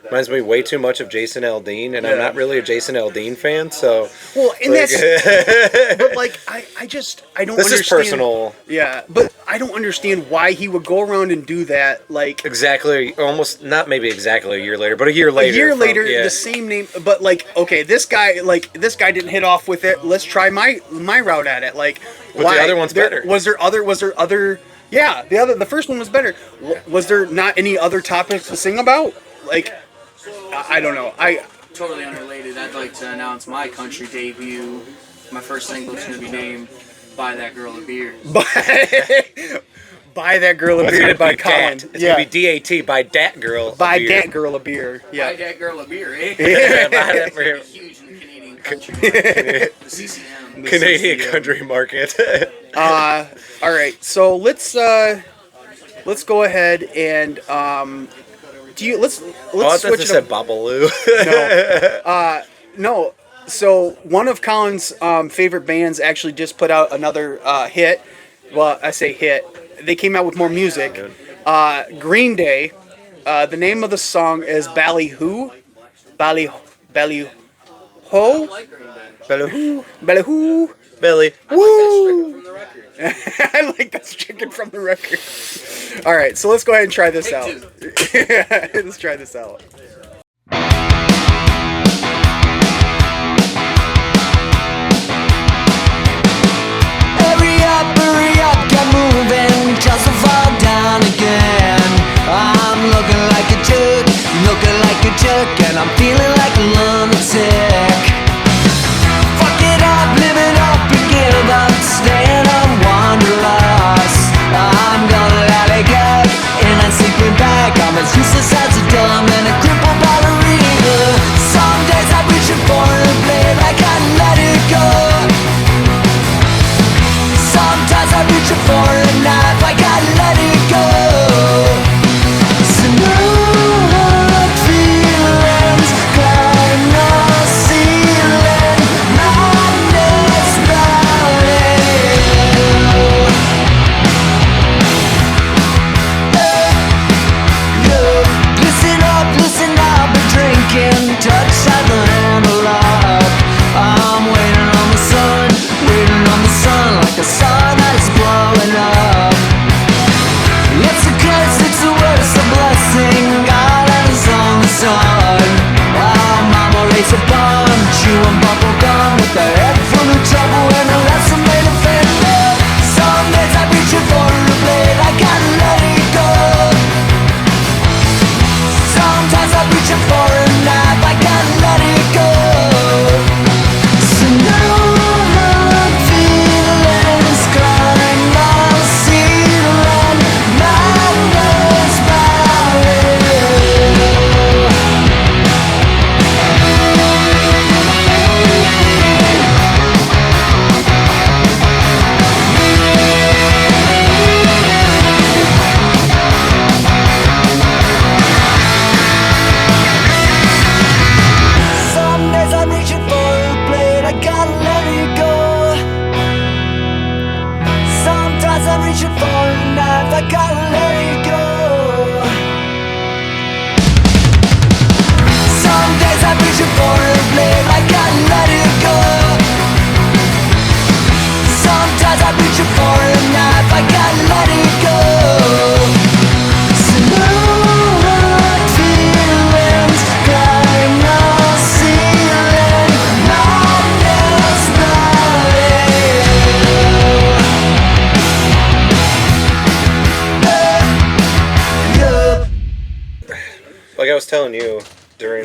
reminds me way too much of Jason Aldean, and I'm not really a Jason Aldean fan, so. Well, and like, that's, but like, I don't this understand. is personal. Yeah, but I don't understand why he would go around and do that, like. Exactly, almost, not maybe exactly a year later, but a year later. A year later, the same name, but like, okay, this guy didn't hit off with it, let's try my route at it, like. But why? the other one's better. Was there other, yeah, the first one was better. Was there not any other topics to sing about? Like, I don't know. Totally unrelated. I'd like to announce my country debut. My first single's gonna be named "Buy That Girl a Beer." Buy That Girl a Beer by Colin. It's gonna be DAT, Buy Dat Girl. Buy Dat Girl a Beer. Yeah. Buy that girl a beer, eh? Yeah, buy that beer. Huge in the Canadian country market. The CCM. Canadian country market. All right, so let's let's go ahead and do you let's switch it said up. Babalu. No. So one of Colin's favorite bands actually just put out another hit. Well, I say hit. They came out with more music. Green Day. The name of the song is Ballyhoo. Ballyhoo. Ballyhoo. Ballyhoo. Billy. Woo! I like that's chicken from the record. All right, so let's go ahead and try this out. Let's try this out. Hurry up, get moving, just to fall down again. I'm looking like a jerk, and I'm feeling like a lunatic. Fuck it up, live it up, and give up, staying on wanderlust. I'm gonna let it go, and I'm sleeping back. I'm as useless as a dumb and a crippled ballerina. Some days I'm reaching for a blade, I can't let it go. Sometimes I'm reaching for a knife, I gotta let it go. So no hard feelings, climb the ceiling, madness Listen up, been drinking, touch of the ARMLock. I'm waiting on the sun, like a sun that is blowing up. It's a curse, it's a word, it's a blessing. God is on the sun. Mama raised a bomb, chewing bubble gum with a head full of trouble and a lesson made of faith. Some days I'm reaching for a blade, I gotta let it go. Sometimes I'm reaching for a knife, I gotta let it go. So no hard feelings, climb the ceiling, madness Some days I'm reaching for a blade, I gotta let it go. Sometimes I'm reaching for a knife, I gotta let it go. Some days I'm reaching for a blade, I gotta let it go. Sometimes I'm reaching for a knife, I gotta let it go. So no hard feelings, climb the ceiling, madness Like I was telling you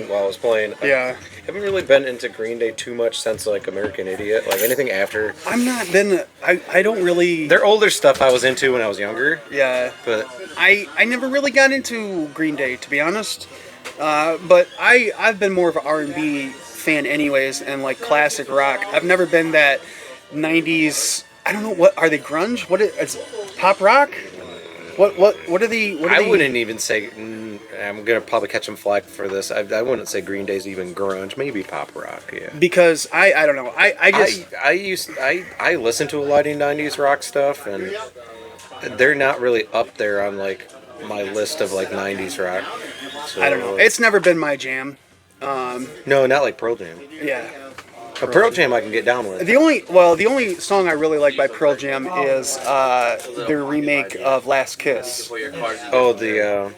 while I was playing, Yeah. I haven't really been into Green Day too much since like American Idiot. Like anything after. I'm not been. I don't really. Their older stuff I was into when I was younger. Yeah. But I never really got into Green Day, to be honest. But I've been more of an R&B fan anyways, and like classic rock. I've never been that 90s. I don't know, what are they, grunge? It's pop rock? What are the? What are I they? wouldn't even say. I'm gonna probably catch some flack for this. I wouldn't say Green Day's even grunge. Maybe pop rock. Yeah. Because I don't know. I listen to a lot of 90s rock stuff, and they're not really up there on like my list of like 90s rock. So, I don't know. It's never been my jam. No, not like Pearl Jam. Yeah. A Pearl Jam I can get down with. The only song I really like by Pearl Jam is their remake of Last Kiss. Oh, the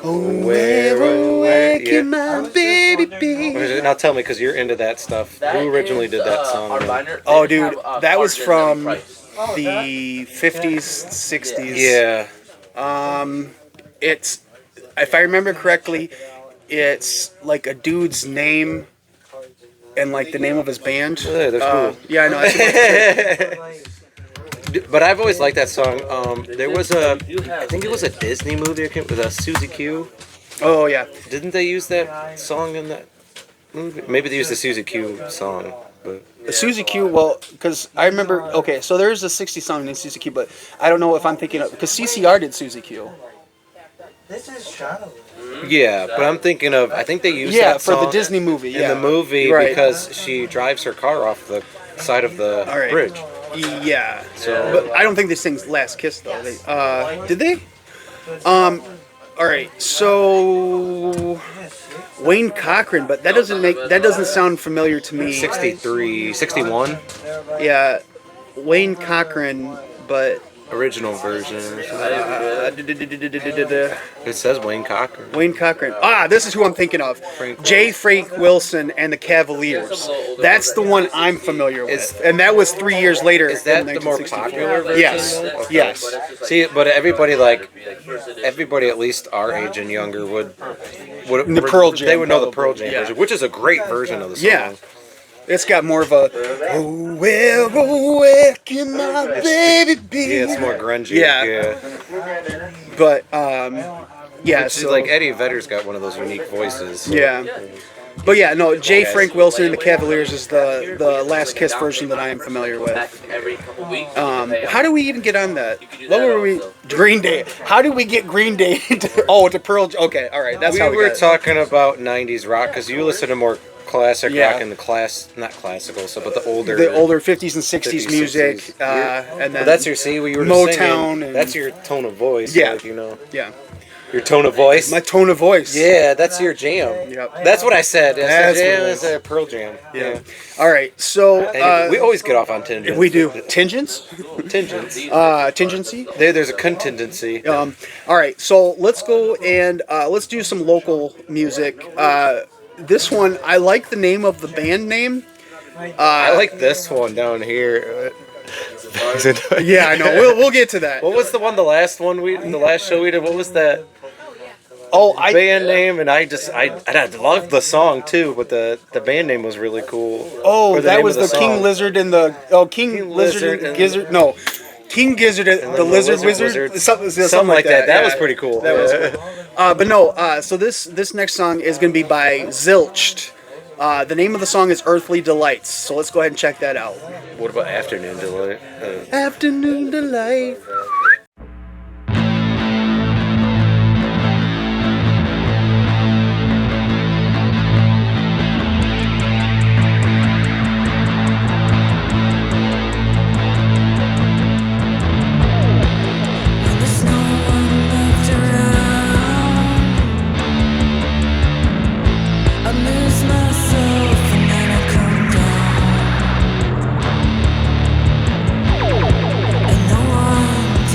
Where yeah. my baby be? Now tell me, because you're into that stuff. Who originally did that song? Oh, dude, that was from the 50s, 60s. Yeah. It's, if I remember correctly, it's like a dude's name and like the name of his band. Yeah, that's cool. Yeah, I know. But I've always liked that song. There was I think it was a Disney movie with Susie Q. Oh yeah. Didn't they use that song in that movie? Maybe they used the Susie Q song, but Susie Q. Well, because I remember. Okay, so there's a '60s song named Susie Q, but I don't know if I'm thinking of because CCR did Susie Q. This is Sean. Yeah, but I'm thinking of. I think they used Yeah, that for the song Disney movie. in Yeah, the movie Right. because she drives her car off the side of the All right. bridge. Yeah. So- but I don't think they sing "Last Kiss" though. They, did they? All right. So Wayne Cochran, but that doesn't sound familiar to me. 63, 61 Yeah, Wayne Cochran, but original version. It says Wayne Cochran. Wayne Cochran. This is who I'm thinking of. J. Frank Wilson and the Cavaliers. That's the one I'm familiar with. And that was 3 years later. Is that in the more 1964. popular version? Yes. Okay. Yes. See, but everybody at least our age and younger would The Pearl Jam, They would know the probably. Pearl Jam Yeah. version, which is a great version of the song. Yeah. It's got more of a where can my baby be? Yeah, it's more grungy. Yeah. But yeah, Which is so like Eddie Vedder's got one of those unique voices. So. yeah. But yeah, no, J. Frank Wilson and the Cavaliers is the Last Kiss version that I am familiar with. How do we even get on that? What were we? Green Day. How did we get Green Day to Pearl Jam? Okay, all right, that's how we were got it. talking about 90s rock because you listen to more classic Yeah. rock and not classical, but the older 50s and 60s 50s, music, 60s. and then Well, that's your what you were Motown singing. and- That's your tone of voice. Yeah. like, you know. Yeah. Your tone of voice. My tone of voice. Yeah, that's your jam. Yep. That's what I said. I said That's what jam it is a Pearl Jam. Yeah. All right. So And we always get off on tangents. we do tangents. Tangents. Tingency. There's a contingency. All right. So let's go and let's do some local music. This one, I like the name of the band name. I like this one down here. Yeah, I know. We'll get to that. What was the last show we did? What was that? Oh, band name, and I loved the song too, but the band name was really cool. Oh, Or that name was of the King song. Lizard and the King Lizard and and- Gizzard. No, King Gizzard and the Lizard Wizard. Something like that. That Yeah. was pretty cool. That was cool. But no. So this next song is going to be by Zilched. The name of the song is Earthly Delights. So let's go ahead and check that out. What about Afternoon Delight? Afternoon Delight. And no one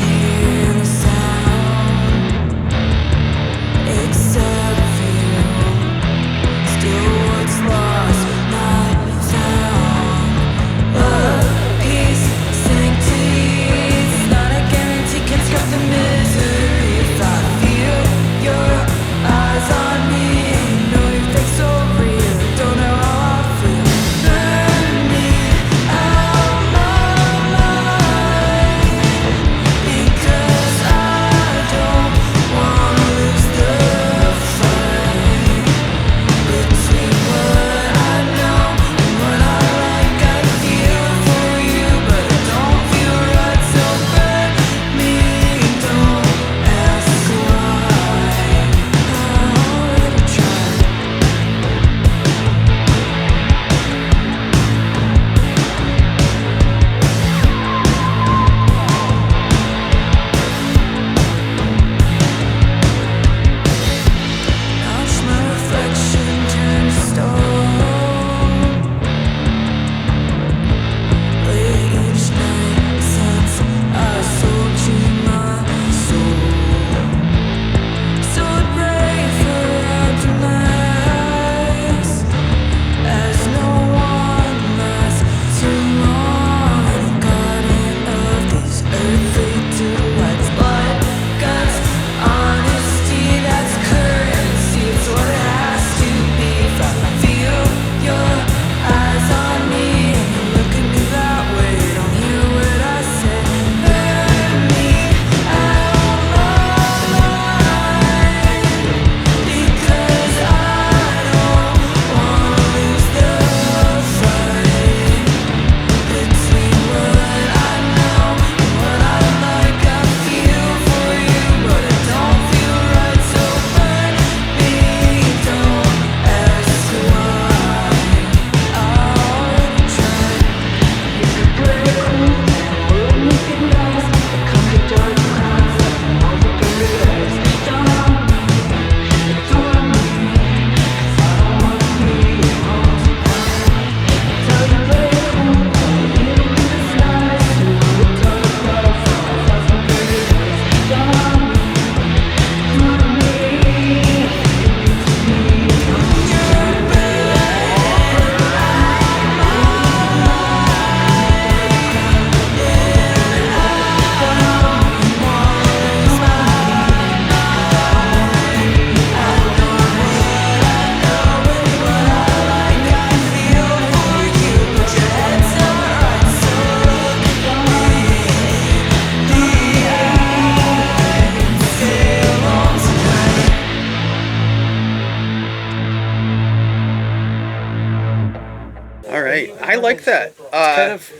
like that. kind of.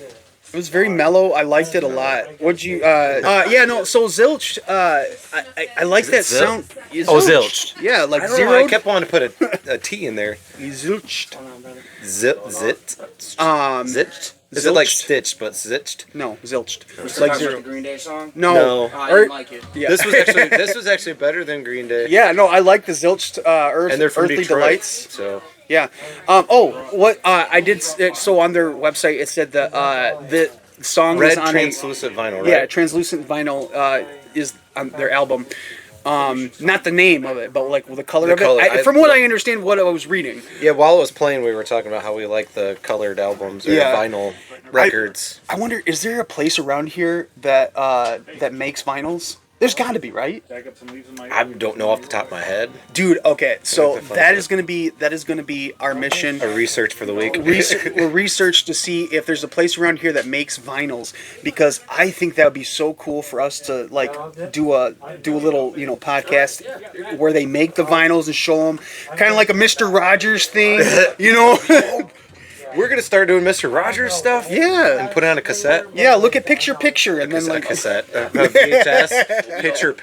It was very mellow. I liked it a lot. What'd you? Yeah, no. So Zilch, I like that Zil? sound. Oh, Zilch. Yeah, like I don't know, zero. I kept wanting to put a T in there. Zilched. Zit. Zitched. Is it like stitched but zitched? No, zilched. It's Like like zero. the Green Day song. No. I didn't like it. Yeah. This was actually better than Green Day. Yeah, no, I like the zilched And they're from Earthly Detroit, Delights. so Yeah. What I did. So on their website, it said the song red was on translucent vinyl, right? Yeah, translucent vinyl is on their album. Not the name of it, but like the color The of color. it. From what I understand, what I was reading. Yeah, while it was playing, we were talking about how we like the colored albums or vinyl records. I wonder, is there a place around here that that makes vinyls? There's got to be, right? I don't know off the top of my head. Dude, okay, so that is gonna be our mission. A research for the week. We'll research to see if there's a place around here that makes vinyls, because I think that would be so cool for us to like do a little podcast where they make the vinyls and show them, kind of like a Mr. Rogers thing, We're gonna start doing Mr. Rogers stuff. Yeah. And put it on a cassette. Yeah, look at picture, and then like a cassette, a VHS, picture.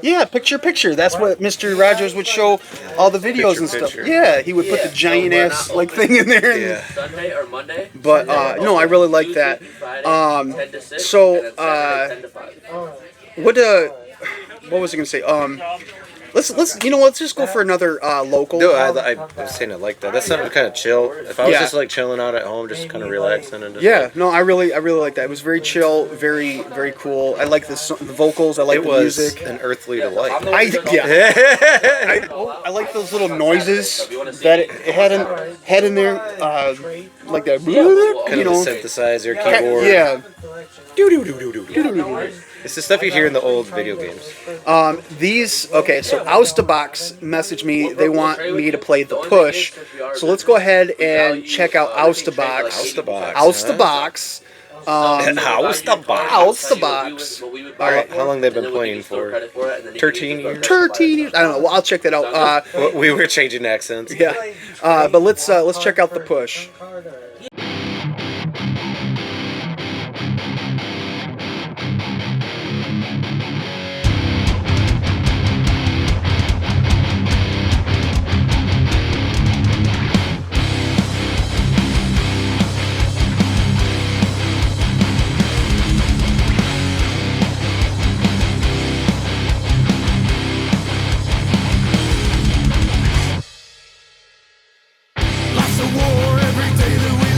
Yeah, picture. That's what Mr. Rogers would show all the videos and stuff. Picture. Yeah, he would put the giant ass like thing in there. Yeah. Sunday or Monday. But no, I really like that. What was I gonna say? Let's let's just go for another local. No, I was saying I like that. That sounded kind of chill. If I was Yeah. just like chilling out at home, just kind of relaxing and just Yeah, no, I really like that. It was very chill, very cool. I like the vocals. I like it the was music. an earthly delight. I like those little noises that it had in there, like that. Kind of a synthesizer keyboard. Yeah. It's the stuff you hear in the old video games. So Oustabox messaged me. They want me to play the push. So let's go ahead and check out Oustabox. Oustabox. Oustabox. All right. How long they've been playing for? 13 years. 13 years. I don't know. Well, I'll check that out. We were changing accents. Yeah. But let's check out the push. Lots of war every day that we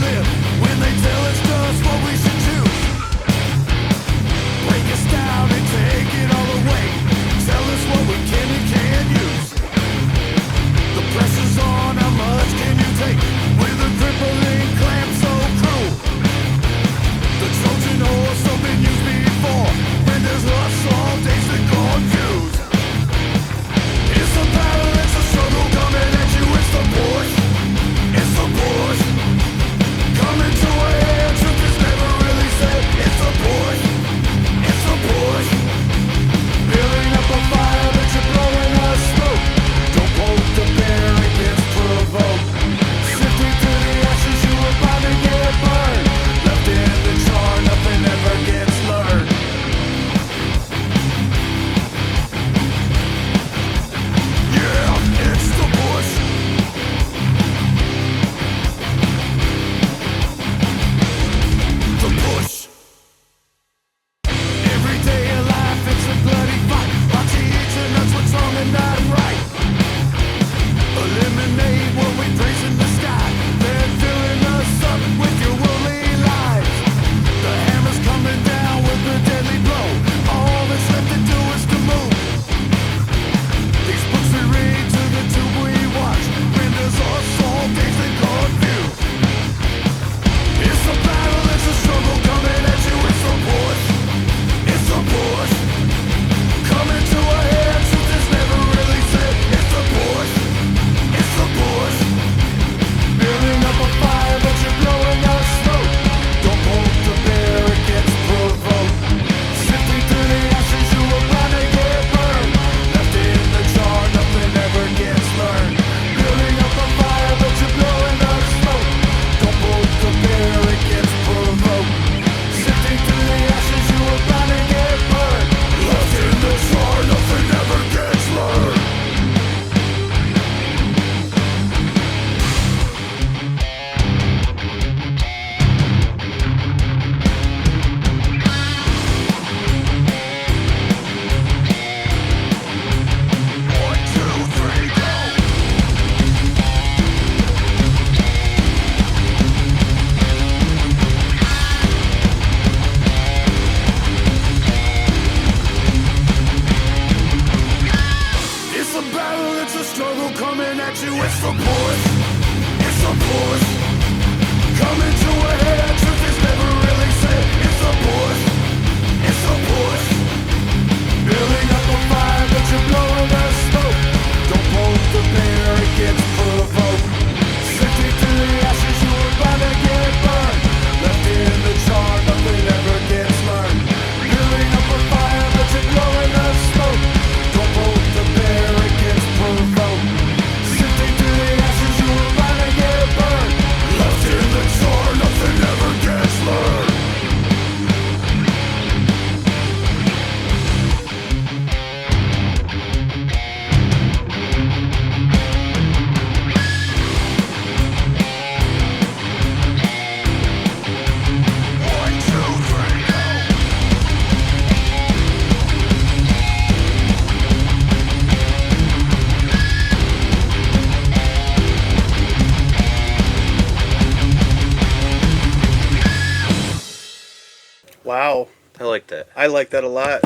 Wow. I like that. I like that a lot.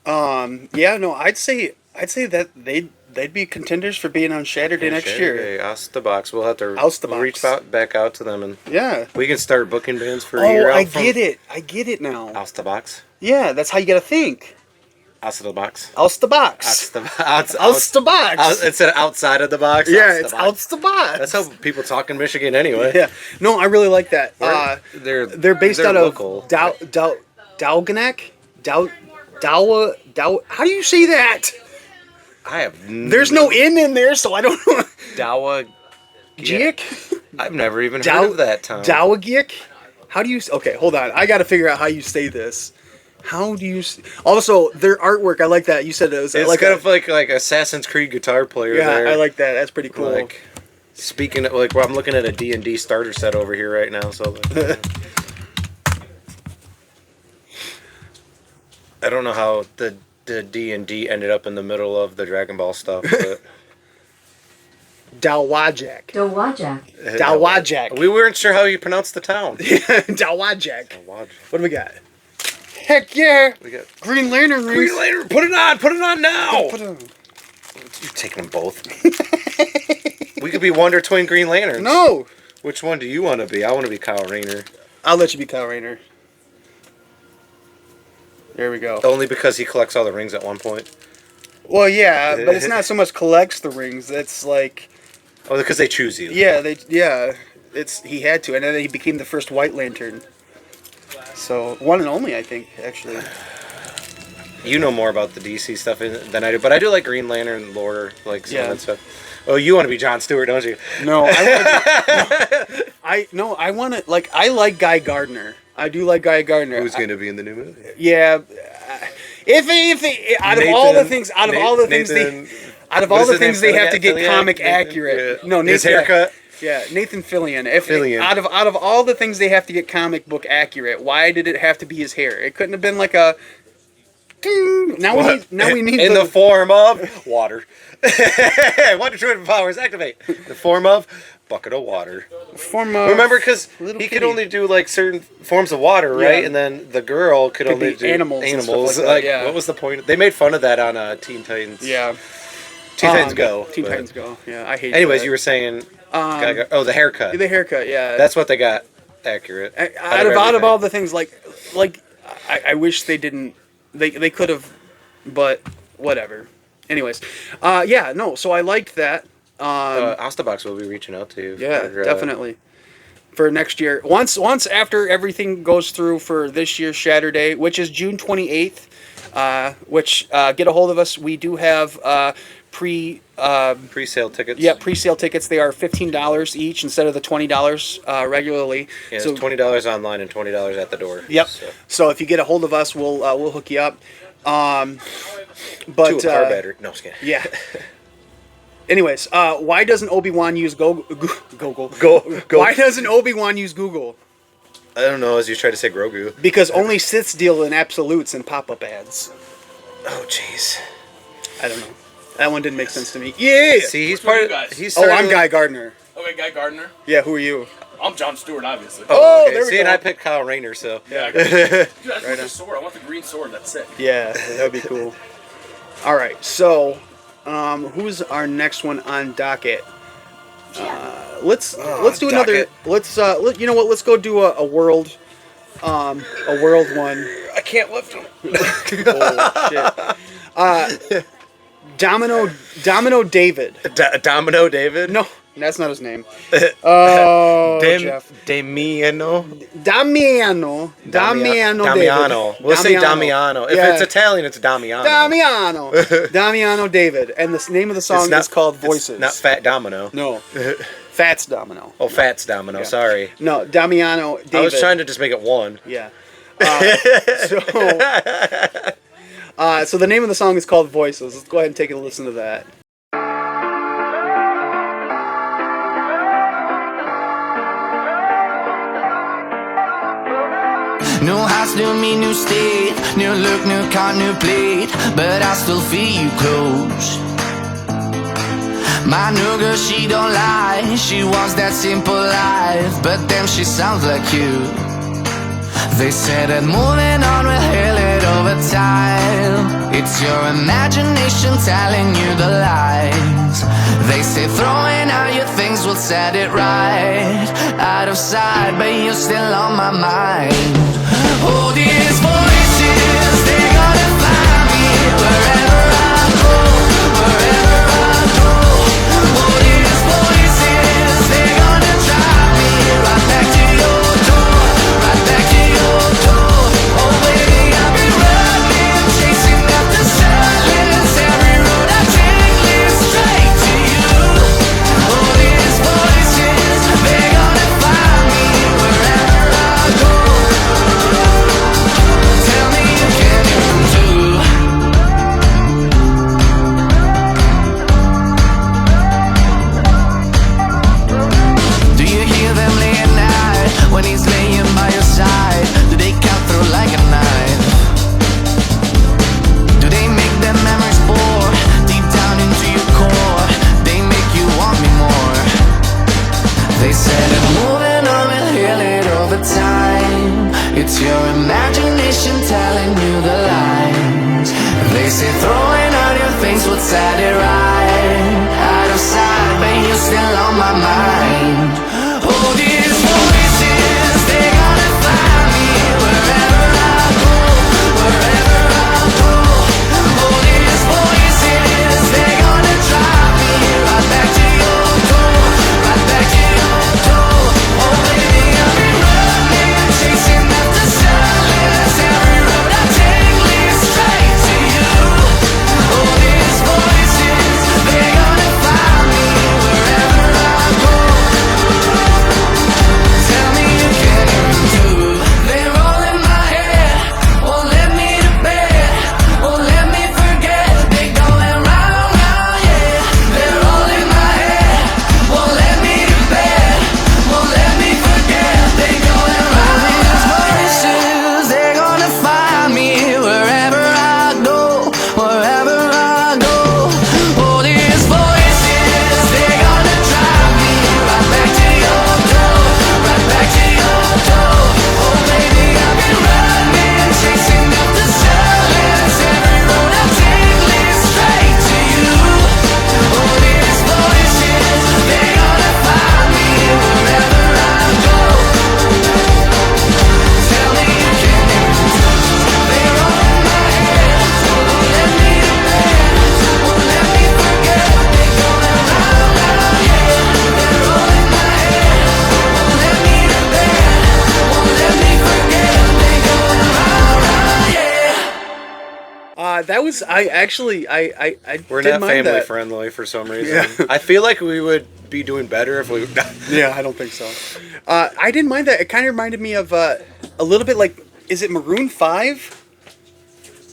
Yeah, no, I'd say that they'd be contenders for being on Saturday next year. Oust the box. We'll have to reach back out to them and we can start booking bands for a year. I get it now. Oust the box. Yeah, that's how you gotta think. Oust the box. Oust the box. Oust the box. Instead of outside of the box. Yeah, it's oust the box. That's how people talk in Michigan anyway. Yeah. No, I really like that. They're based out local. of Dalganek. How do you say that? I have. There's no N in there, so I don't know. Dawa. Jik? I've never even heard of that town. Dawagik? How do you? Okay, hold on. I got to figure out how you say this. How do you? Also, their artwork. I like that. You said it was it's like kind of like Assassin's Creed guitar player. Yeah, there. I like that. That's pretty cool. Like, speaking of, like, well, I'm looking at a D&D starter set over here right now. So. I don't know how the D&D ended up in the middle of the Dragon Ball stuff, but Dawajak. Dawajak. We weren't sure how you pronounce the town. Dawajak. What do we got? Heck yeah! We got Green Lantern rings. Green Lantern. Put it on. Put it on now. Put it on. You're taking them both. We could be Wonder Twin Green Lanterns. No. Which one do you want to be? I want to be Kyle Rayner. I'll let you be Kyle Rayner. There we go. Only because he collects all the rings at one point. Well, yeah, but it's not so much collects the rings. It's like. Oh, because they choose you. Yeah, he had to, and then he became the first White Lantern. So one and only, I think, actually. You know more about the DC stuff than I do, but I do like Green Lantern lore, like some of that stuff. Oh, you want to be Jon Stewart, don't you? No, I want to. Like, I like Guy Gardner. I do like Guy Gardner. Who's going to be in the new movie? Yeah, if out of all the things they have to get comic accurate. Yeah. No, Nathan, his haircut. Yeah, Nathan Fillion. Out of all the things they have to get comic book accurate, why did it have to be his hair? It couldn't have been like a. Now we need in the form of water. Wonder Twin powers activate. The form of bucket of water. Remember, because he could only do like certain forms of water, right? Yeah. And then the girl could only do animals. Like, that, what was the point? They made fun of that on Teen Titans. Yeah. Teen Titans Go. Teen Titans Go. Yeah, I hate. Anyways, that. You were saying. The haircut. The haircut. Yeah. That's what they got accurate. Out of all the things, like I wish they didn't. They could have, but whatever. Anyways, so I liked that. Ostabox will be reaching out to you. Yeah, definitely. For next year. Once after everything goes through for this year's Saturday, which is June 28th, which get a hold of us. We do have pre-sale tickets. Yeah, pre-sale tickets. They are $15 each instead of the $20 regularly. Yeah, so, it's $20 online and $20 at the door. Yep. So if you get a hold of us, we'll hook you up. But to a car battery. No, I'm just kidding. Yeah. Anyways, why doesn't Obi-Wan use Google? Why doesn't Obi-Wan use Google? I don't know, as you try to say Grogu. Because only Siths deal in absolutes and pop-up ads. Oh, jeez. I don't know. That one didn't make sense to me. Yeah. See, he's part of. I'm Guy Gardner. Okay, Guy Gardner. Yeah, who are you? I'm Jon Stewart, obviously. Oh, okay. There we go. And I picked Kyle Rayner, so. Yeah. Dude, I just want the sword. I want the green sword. That's sick. Yeah, that would be cool. All right, so who's our next one on docket? Let's do another. Let's you know what? Let's go do a world one. I can't lift him. Oh shit. Domino David. Domino David? No, that's not his name. Oh, Jeff. Damiano. David. We'll say Damiano. If it's Italian, it's Damiano. Damiano David. And the name of the song is called Voices. Not Fat Domino. No. Fats Domino. Oh, Fats Domino. Yeah. Sorry. No, Damiano David. I was trying to just make it one. Yeah. So the name of the song is called Voices. Let's go ahead and take a listen to that. New house, new me, new state. New look, new car, new plate. But I still feel you close. My new girl, she don't lie. She wants that simple life. But damn, she sounds like you. They say that moving on will heal it over time. It's your imagination telling you the lies. They say throwing out your things will set it right. Out of sight, but you're still on my mind. Oh, these voices, they're gonna find me wherever I go, wherever I go. Oh, these voices, they're gonna drive me right back to your door, right back to your door. Oh, baby, I've been running, chasing after silence. Every road I take leads straight to you. Oh, these voices, they're gonna find me wherever I go. Tell me you can hear them too. Do you hear them late at night when he's laying by your side? Do they cut through like a knife? Do they make their memories bore deep down into your core? They make you want me more. They said that moving on will heal it over time. It's your imagination telling you the lies. They say throwing out your things would set it right. Out of sight, but you're still on my mind. Oh, these voices, they're gonna find me wherever I go, wherever I go. Oh, these voices, they're gonna drive me right back to your door, right back to your door. Oh, baby, I've been running, chasing after silence. Every road I take leads straight to you. Oh, these voices, they're gonna find me wherever I go. Tell me you can hear them too. They roll in my head, won't let me to bed, won't let me forget. They going round, round, yeah. They're all in my head, won't let me to bed, won't let me forget. They going round. These voices, they're gonna find me wherever I go, wherever I go. Oh, these voices, they're gonna drive me right back to your door, right back to your door. Oh, baby, I've been running, chasing after silence. Every road I take leads straight to you. Oh, these voices, they're gonna find me wherever I go. Tell me you can hear them too. They're all in my head, won't let me to bed, won't let me forget. They going round, round, yeah. They're all in my head, won't let me to bed, won't let me forget. They going round, round, yeah. That was I We're did not mind family that. friendly for some reason. Yeah. I feel like we would be doing better if we. Yeah, I don't think so. I didn't mind that. It kind of reminded me of a little bit like, is it Maroon 5?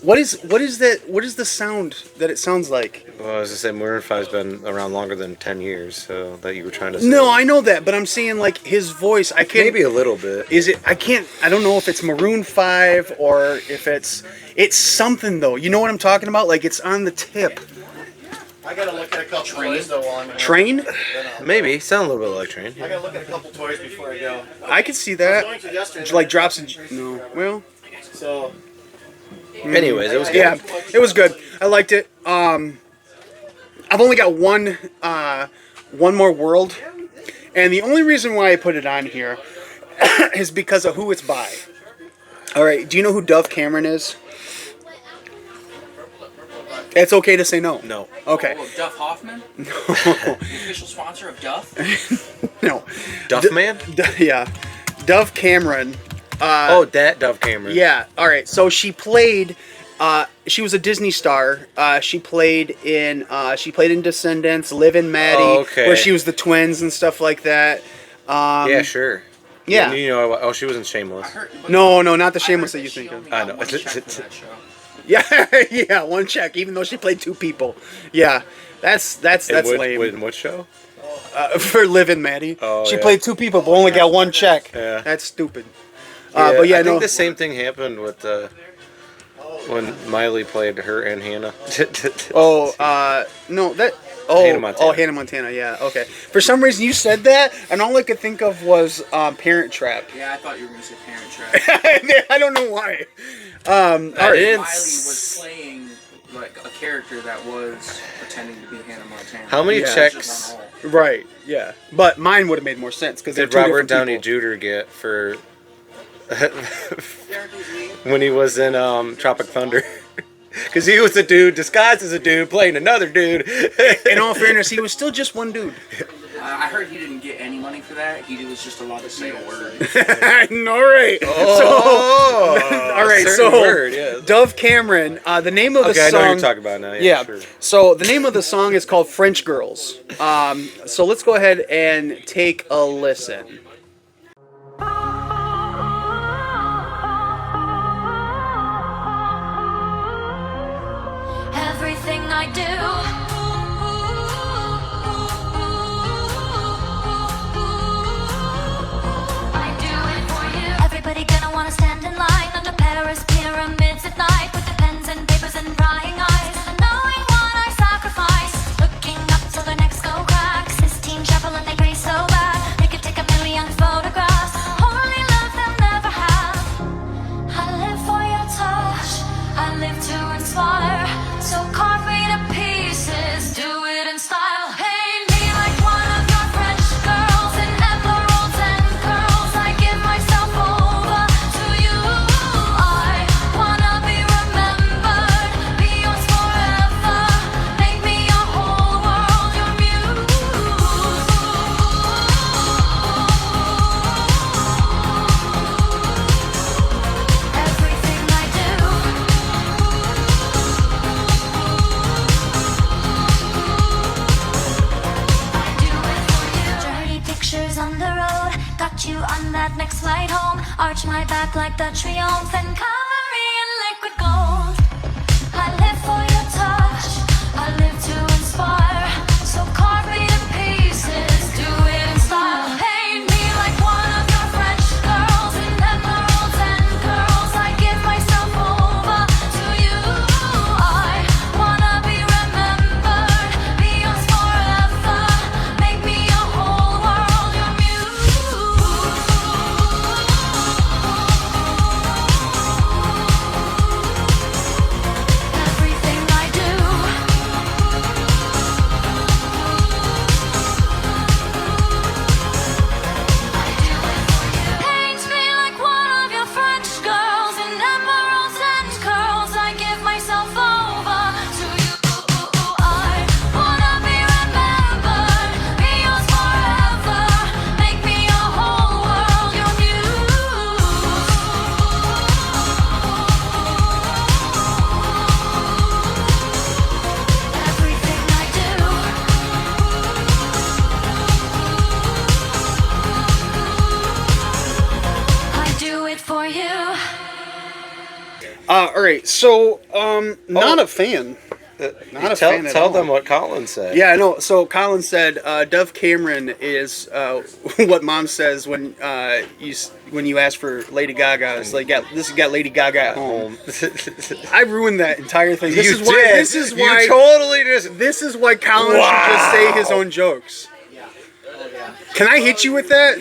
What is that? What is the sound that it sounds like? Well, I was gonna say Maroon 5's been around longer than 10 years, so that you were trying to say. No, I know that, but I'm saying like his voice. I can't. Maybe a little bit. Is it? I can't. I don't know if it's Maroon 5 or if it's something though. You know what I'm talking about? Like it's on the tip. I gotta look at a couple toys though while I'm here. Train? Maybe sound a little bit like Train. I gotta look at a couple toys before I go. I could see that. I was going to yesterday. Like drops in. No. Well. So. Anyways, it was good. Yeah, it was good. I liked it. I've only got one more world, and the only reason why I put it on here is because of who it's by. All right, do you know who Dove Cameron is? It's okay to say no. No. Okay. Oh, Duff Hoffman? No. The official sponsor of Duff? No. Duff Man? Yeah. Dove Cameron. That Dove Cameron. Yeah. All right. So she played. She was a Disney star. She played in Descendants, Liv and Maddie, where she was the twins and stuff like that. Yeah, sure. Yeah. You know, she wasn't Shameless. No, not the Shameless that you think of. I know. Yeah, yeah, one check. Even though she played two people. Yeah, that's lame. In what show? For Liv and Maddie. Oh, she yeah. played two people, but only got one check. Yeah. That's stupid. Yeah, but yeah, I think the same thing happened with when Miley played her and Hannah. No, Oh, Hannah Montana. oh, Hannah Montana. Yeah. Okay. For some reason, you said that, and all I could think of was Parent Trap. Yeah, I thought you were gonna say Parent Trap. I don't know why. Miley Alright. was playing like a character that was pretending to be Hannah Montana. How many Yeah. checks Right. Yeah. But mine would have made more sense because did Robert Downey Jr. get for when he was in Tropic Thunder? Because he was a dude disguised as a dude playing another dude. In all fairness, he was still just one dude. I heard he didn't get any money for that. He was just allowed to say a word. All right. Oh, So, all right. a So, certain word, yes. Dove Cameron. The name of the Okay, I song. know what you're talking about now. Yeah, Yeah. sure. So the name of the song is called French Girls. So let's go ahead and take a listen. Everything I do, I do it for you. Everybody gonna wanna stand in line under Paris pyramids at night with the pens and papers and prying eyes, knowing what I sacrifice, looking up till their necks go crack. Sistine Chapel and they pray so bad they could take a million photographs. Holy love they'll never have. I live for your touch, I live to inspire. So carve me to pieces, do it in style. Paint me like one of your French girls in emeralds and curls. I give myself over to you. I wanna be remembered, be yours forever. Make me your whole world, your muse. Everything I do, dirty pictures on the road, got you on that next flight home. Arch my back like the triomphe and cover me in liquid gold. I live for your touch, I live to inspire. So carve me to pieces, do it in style. Paint me like one of your French girls in emeralds and curls. I give myself over to you. I wanna be remembered, be yours forever. Make me your whole world, your muse. Everything I do, paint me like one of your French girls in emeralds and curls. I give myself over to you. I wanna be remembered, be yours forever. Make me your whole world, your muse. Everything I do, I do it for you. All right. So, not a fan. Not a fan at Tell all. them what Colin said. Yeah, I know. So Colin said Dove Cameron is what Mom says when you ask for Lady Gaga. It's like, yeah, this has got Lady Gaga at home. I ruined that entire thing. This You is why. did. This is You why. totally just. This is why Colin should just say his own jokes. Can I hit you with that?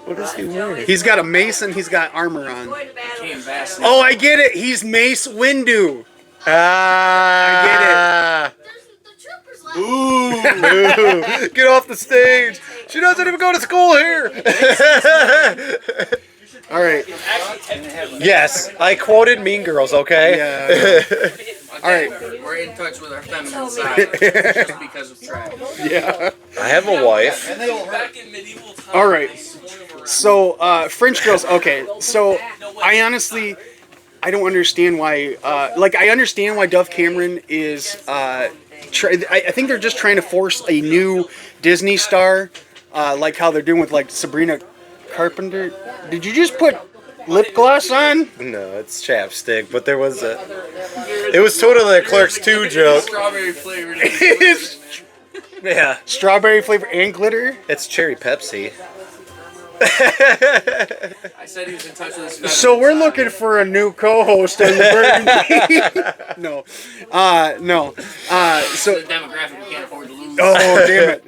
What is he wearing? He's got a mace and he's got armor on. Came fast. Oh, I get it. He's Mace Windu. Ah, I get it. Ooh, get off the stage. She doesn't even go to school here. All right. Yes, I quoted Mean Girls, okay? Yeah. All right. We're in touch with our feminine side just because of track. Yeah. I have a wife. All right. So, French girls. Okay. So, I honestly, I don't understand why. I understand why Dove Cameron is. I think they're just trying to force a new Disney star, like how they're doing with like Sabrina Carpenter. Did you just put lip gloss on? No, it's chapstick, but there was a. It was totally a Clerks 2 joke. Strawberry flavored. It's Yeah. strawberry flavor and glitter. It's cherry Pepsi. I said he was in touch with his. So we're looking for a new co-host on the Burton Beat. No. So the demographic we can't afford to lose. oh damn it.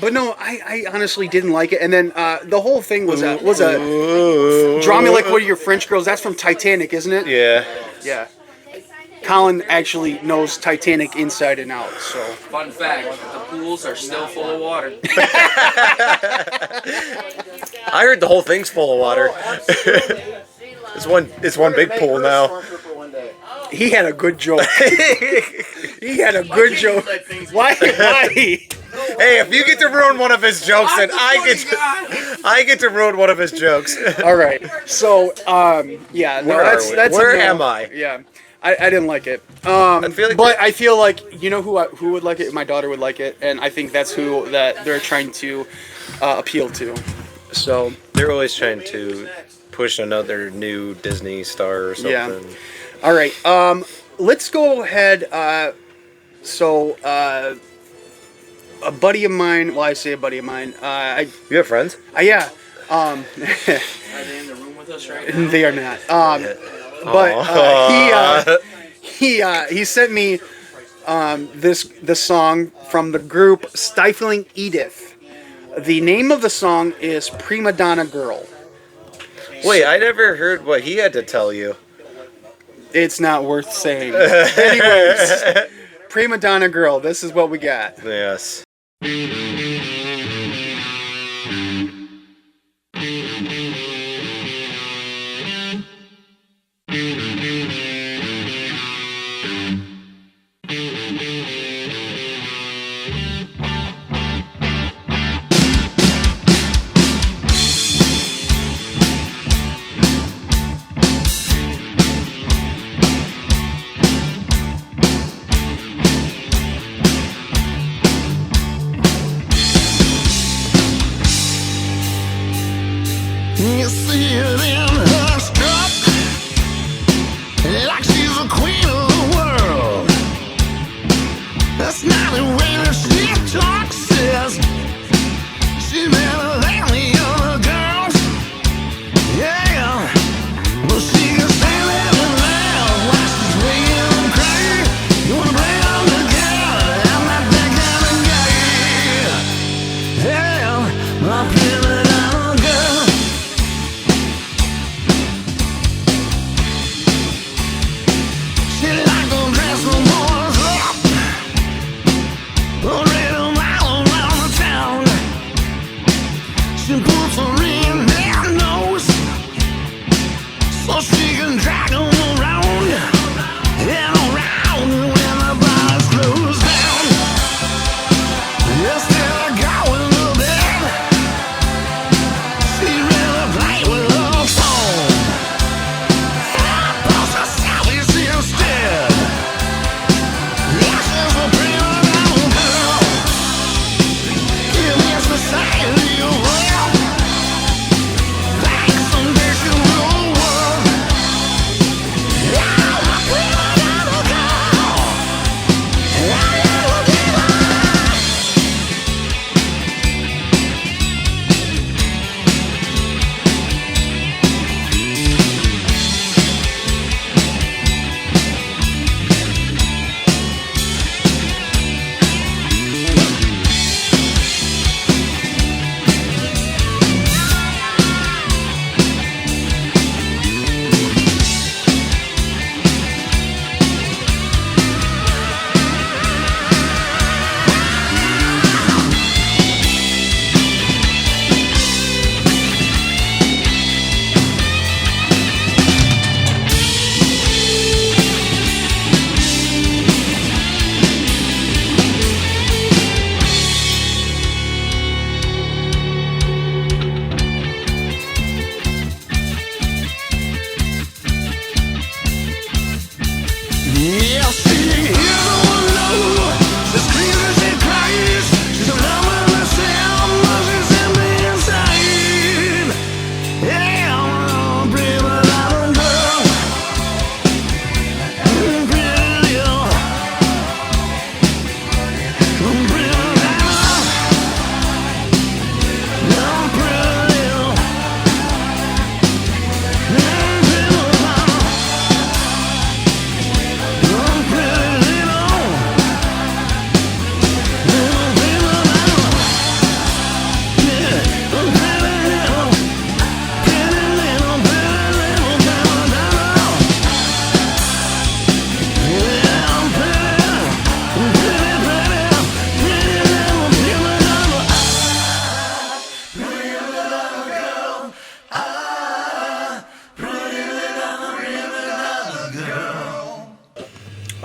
But no, I honestly didn't like it. And then the whole thing was a Draw Me Like One of Your French Girls. That's from Titanic, isn't it? Yeah. Yeah. Colin actually knows Titanic inside and out. So Fun fact: the pools are still full of water. I heard the whole thing's full of water. It's one big pool now. he had a good joke. He had a good joke. Why? Hey, if you get to ruin one of his jokes, then I get to ruin one of his jokes. All right. So, yeah. No, that's Where a no. am I? Yeah. I didn't like it. I feel like you know who would like it. My daughter would like it, and I think that's who that they're trying to appeal to. So they're always trying to push another new Disney star or something. Yeah. All right. Let's go ahead. A buddy of mine. Well, I say a buddy of mine. You have friends? Yeah. Are they in the room with us right now? They are not. He sent me the song from the group Stifling Edith. The name of the song is Primadonna Girl. Wait, I never heard what he had to tell you. It's not worth saying. Anyways, Primadonna Girl. This is what we got. Yes. You see it in her strut, like she's a queen of the world. That's not the way that she talks, says she's better than the other girls. Yeah, but she can stand there and laugh while she's making them cry. You wanna play on the girl? I'm not that kind of guy. Yeah, my Primadonna girl. She like to dress the boys up, already a mile around the town. She puts her in their nose, so she can drag them around and around when the bars close down. Instead of going to bed, she really play with her phone. Post herself instead. Yeah, she's a Primadonna girl. Give me society a world.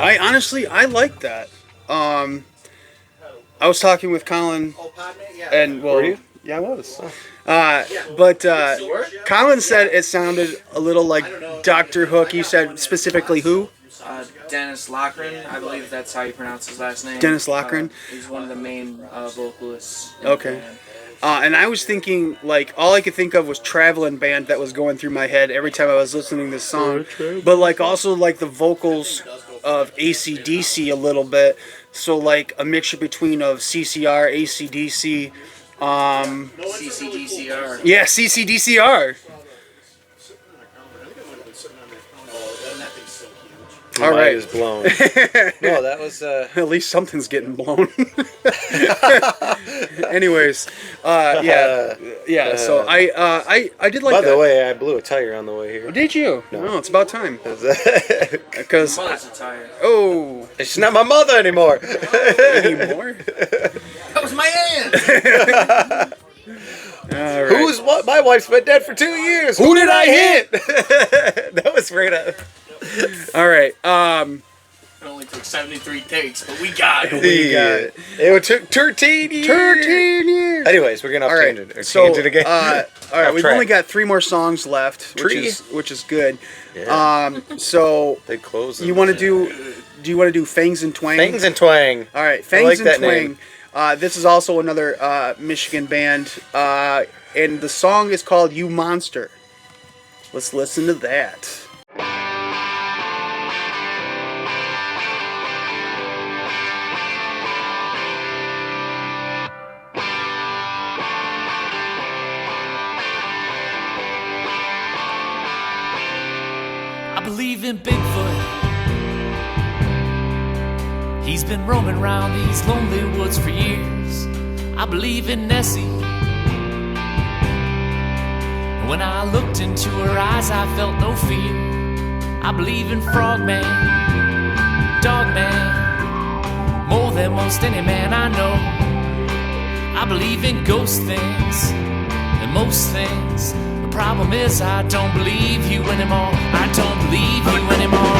I honestly like that. I was talking with Colin, and well, Were you? Yeah, I was. But Colin said it sounded a little like Dr. Hook. He said specifically who? Dennis Lochran, I believe that's how you pronounce his last name. Dennis Lochran? He's one of the main vocalists. In Okay. the band. And I was thinking, like, all I could think of was Traveling Band that was going through my head every time I was listening to this song. But, like, also, like, the vocals of AC/DC a little bit. So, like, a mixture between of CCR, AC/DC. CCDCR. Yeah, CCDCR. All right. Is blown. No, that was. At least something's getting blown. Anyways, yeah. So I did like. By that. the way, I blew a tire on the way here. Did you? No, it's about time. Because Mother's a tire. oh, She's not my mother anymore. anymore. That was my aunt. All right. Who's what? My wife's been dead for 2 years. Who did I hit? That was right up. All right. It only took 73 takes, but we got it. We got it. It took 13 years. 13 years. Anyways, we're gonna All off right. tangent. So, Tangent again. all right, Off we've track. only got 3 more songs left, which is good. Yeah. So They closed. you want to do you want to do Fangs and Twang? Fangs and Twang. All right, I Fangs like and that Twang. name. This is also another Michigan band, and the song is called "You Monster." Let's listen to that. I believe in Bigfoot. He's been roaming around these lonely woods for years. I believe in Nessie. When I looked into her eyes, I felt no fear. I believe in Frogman, Dogman, more than most any man I know. I believe in ghost things and most things. The problem is I don't believe you anymore. I don't believe you anymore.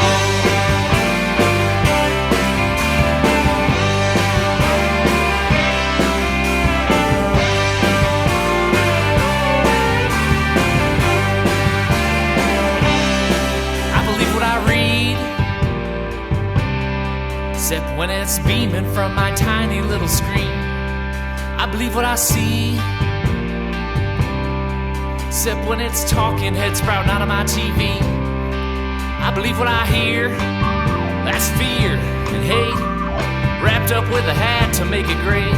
Except when it's beaming from my tiny little screen. I believe what I see. Except when it's talking heads sprouting out of my TV. I believe what I hear. That's fear and hate wrapped up with a hat to make it great.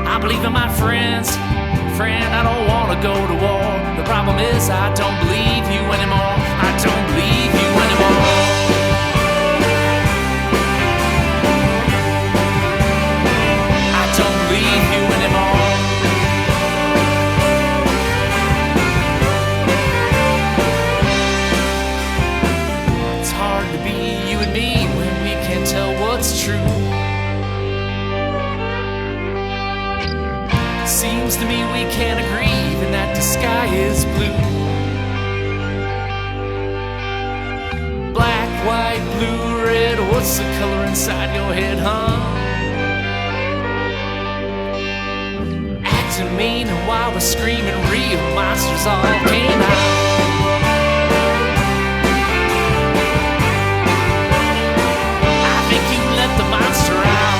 I believe in my friends. Friend, I don't want to go to war. The problem is I don't believe you anymore. I don't believe you anymore. What's true? Seems to me we can't agree even that the sky is blue. Black, white, blue, red, what's the color inside your head, huh? Acting mean and while we're screaming real monsters all came out. The monster out.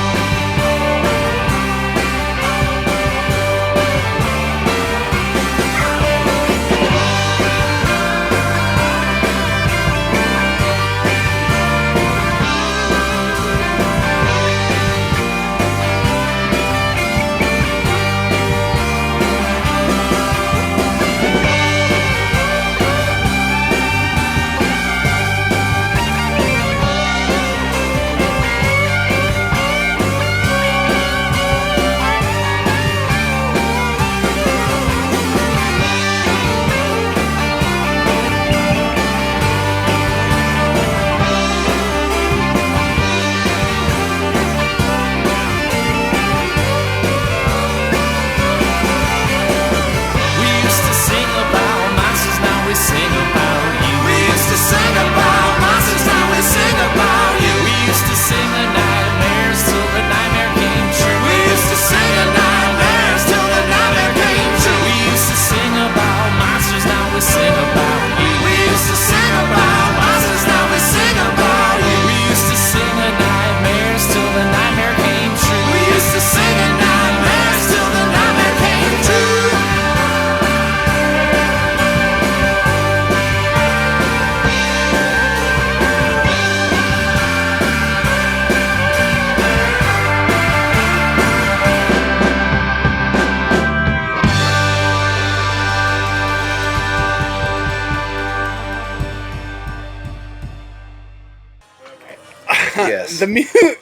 Yes.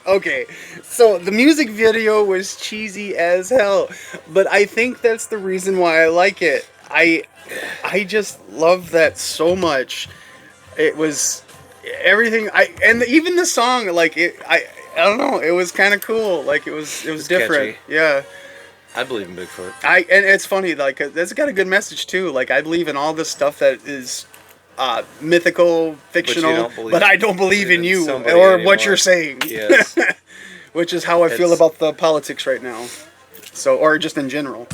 Okay, so the music video was cheesy as hell, but I think that's the reason why I like it. I just love that so much. It was everything. And even the song, like I don't know. It was kind of cool. Like it was different. catchy. Yeah. I believe in Bigfoot. And it's funny, like it's got a good message too. Like I believe in all this stuff that is mythical, fictional, but I don't believe in you or what you're saying. Yes. Which is how I feel about the politics right now. So, or just in general.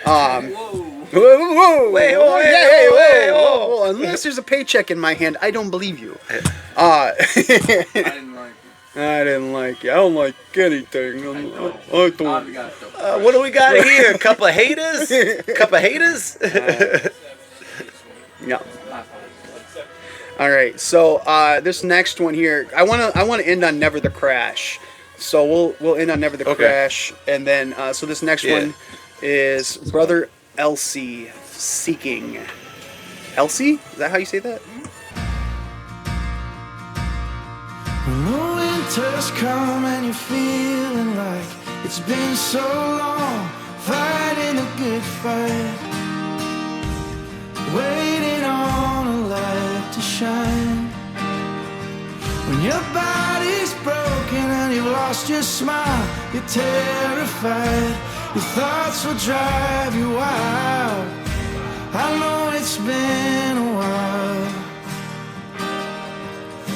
Whoa! Wait! Whoa! Unless there's a paycheck in my hand, I don't believe you. I didn't like you. I don't like anything. I don't. What do we got here? Cup of haters? Cup of haters? Yeah. All right. So this next one here, I wanna end on Never the Crash. So we'll end on Never the Crash, and then so this next one is Brother Elsie Seeking. Elsie? Is that how you say that? When the winter's come and you're feeling like it's been so long, fighting a good fight, waiting on a light to shine. When your body's broken and you've lost your smile, you're terrified, your thoughts will drive you wild. I know it's been a while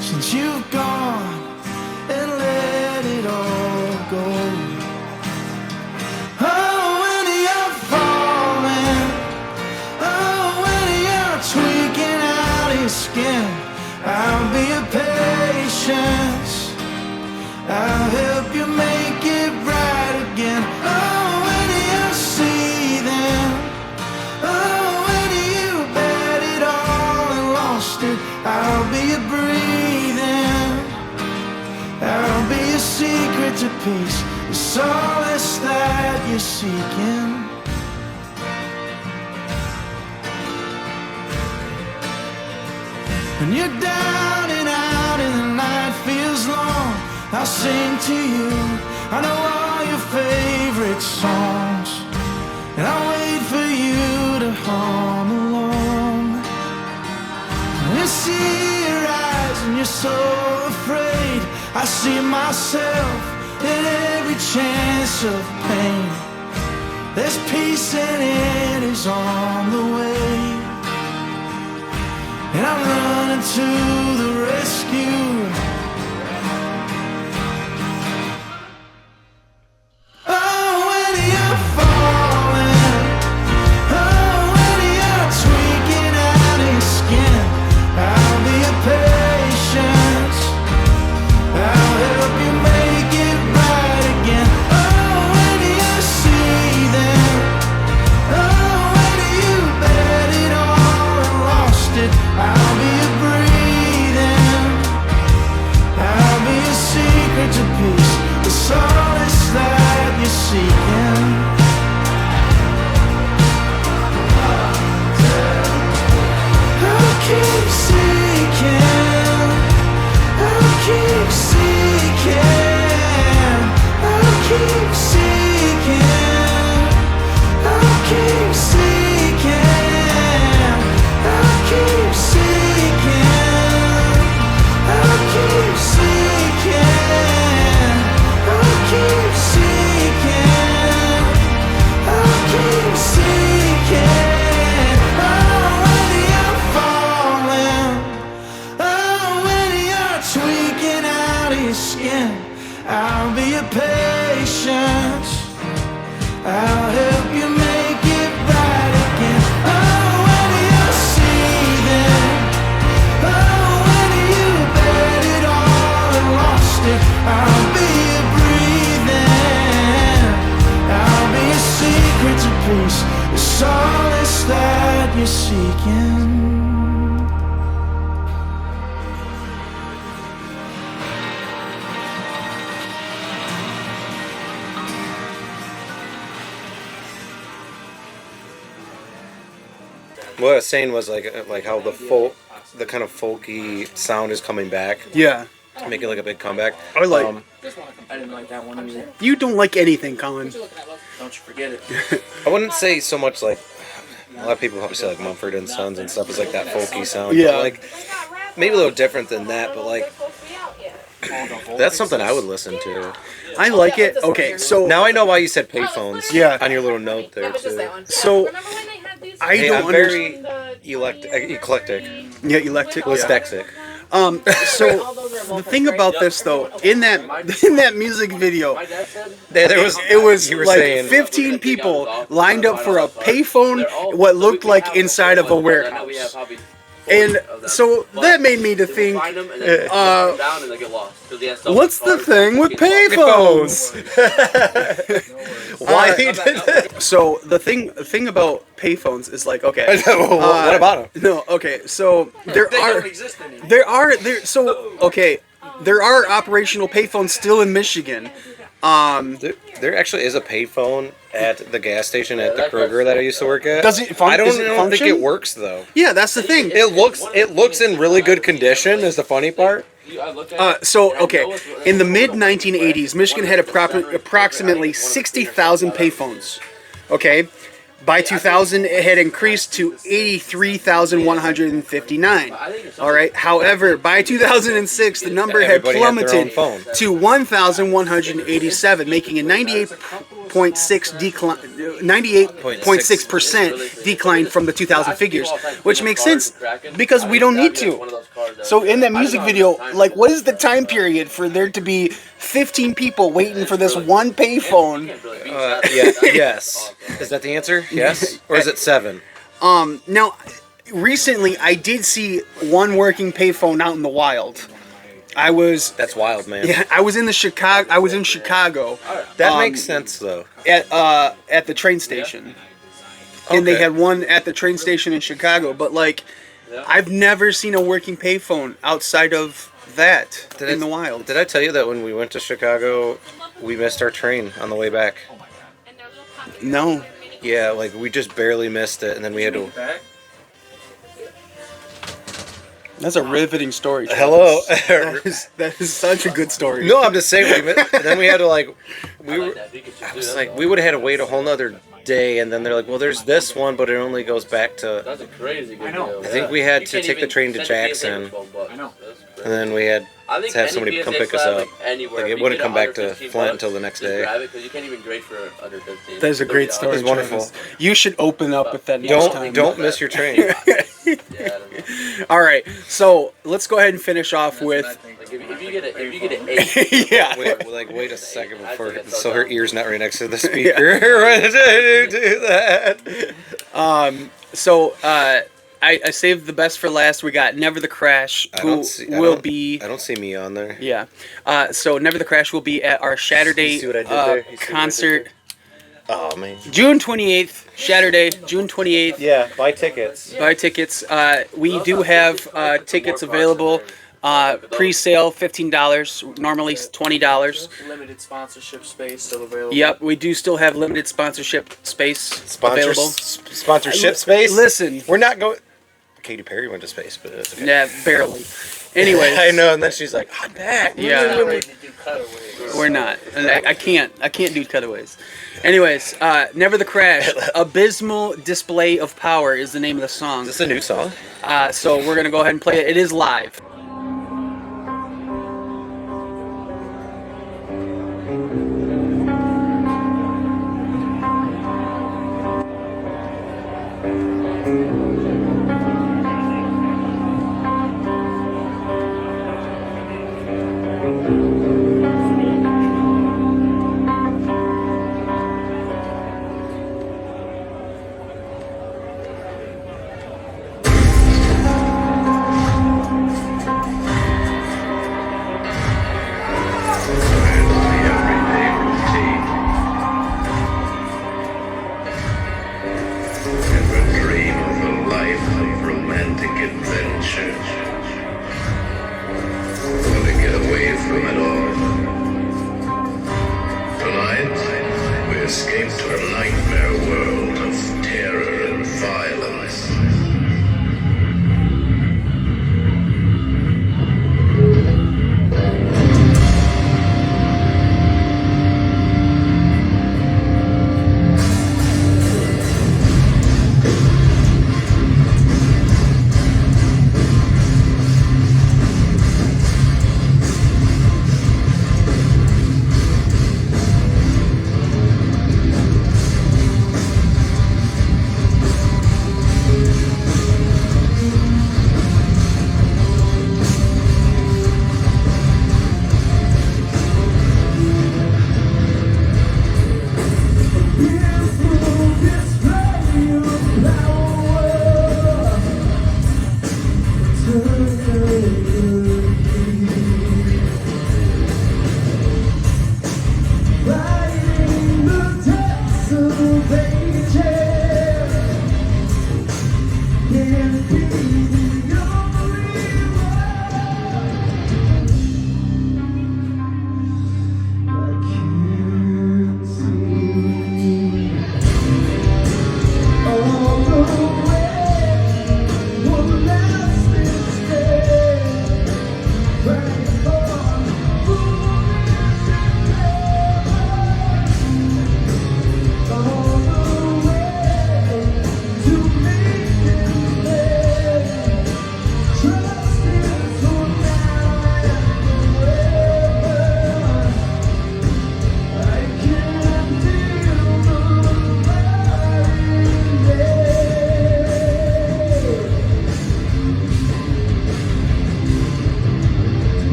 since you've gone and let it all go. Oh, when you're falling, oh, when you're tweaking out your skin, I'll be your patience, I'll help you make it right again. Oh, when you're seething, oh, when you bet it all and lost it, I'll be your breathing, I'll be your secret to peace, the solace that you're seeking. When you're down and out and the night feels long, I'll sing to you, I know all your favorite songs, and I'll wait for you to hum along. When you see your eyes and you're so afraid, I see myself in every chance of pain. There's peace and it is on the way, and I'm running to the rescue. Oh, when you're falling, oh, when you're tweaking out your skin, I'll be your patience, I'll help you make it right again. Oh, when you're seething, oh, when you bet it all and lost it, I'll be your breathing, I'll be your secret to peace, the solace that you're seeking. I'll keep seeking, I'll keep seeking, I'll keep seeking, I'll keep seeking, I'll keep seeking, I'll keep seeking, I'll keep seeking, I'll keep seeking. Oh, when you're falling, oh, when you're tweaking out your skin, I'll be your patience, I'll help you make it right again. Oh, when you're seething, oh, when you bet it all and lost it, I'll be your breathing, I'll be your secret to peace, the solace that you're seeking. What I was saying was like how the kind of folky sound is coming back. Yeah. make it like a big comeback. I like. I didn't like that one either. You don't like anything, Colin. Don't you forget it. I wouldn't say so much like a lot of people probably say like Mumford and Sons and stuff is like that folky sound. Yeah. But like maybe a little different than that, but like that's something I would listen to. I like it. Okay, so now I know why you said payphones. Yeah. On your little note there too. So I'm very eclectic. Yeah, eclectic. Dyslexic. So the thing about this though, in that music video, it was you were like saying 15 people lined up for a payphone, what looked like inside of a warehouse. And so that made me to think, what's the thing with payphones? Why he did that? So the thing about payphones is like, okay, what about them? No, okay, so there are operational payphones still in Michigan. There actually is a payphone at the gas station at the Kroger that I used to work at. Does it I don't function? think it works though. Yeah, that's the thing. It looks in really good condition. Is the funny part. In the mid 1980s, Michigan had approximately 60,000 payphones. Okay, by 2000 it had increased to 83,159. All right. However, by 2006 the number had plummeted to 1,187, making a 98.6% decline from the 2000 figures, which makes sense because we don't need to. So in that music video, like, what is the time period for there to be 15 people waiting for this one payphone? Yes. Is that the answer? Yes. Or is it 7? Now, recently I did see one working payphone out in the wild. That's wild, man. Yeah, I was in Chicago. That makes sense though. At the train station. And they had one at the train station in Chicago, but like I've never seen a working payphone outside of that in the wild. Did I tell you that when we went to Chicago, we missed our train on the way back? No. Yeah, like we just barely missed it, and then we had to. That's a riveting story. Hello. That is such a good story. No, I'm just saying. Then we had to I was like, we would have had to wait a whole nother day, and then they're like, well, there's this one, but it only goes back to. That's a crazy good I think we had to take the train to Jackson. I know. And then we had to have somebody come pick us up. Like it wouldn't come back to Flint until the next day. That's a great story. It's wonderful. You should open up with that next time. Don't miss your train. All right, so let's go ahead and finish off with. If you get an 8. Yeah. Wait a second before, so her ear's not right next to the speaker. Do that. So I saved the best for last. We got Never the Crash, I don't see me on there. Yeah. So Never the Crash will be at our Saturday See what I did there? concert. Oh man. June 28th, Saturday, June 28th. Yeah, buy tickets. Buy tickets. We do have tickets available. Pre-sale $15. Normally $20. Limited sponsorship space still available. Yep, we do still have limited sponsorship space available. Sponsorship space. Listen, we're not going. Katy Perry went to space, but it's okay. Yeah, barely. Anyways, I know, and then she's like, "I'm back." Yeah, we're not. I can't do cutaways. Anyways, Never the Crash, Abysmal Display of Power is the name of the song. Is this a new song? So we're gonna go ahead and play it. It is live.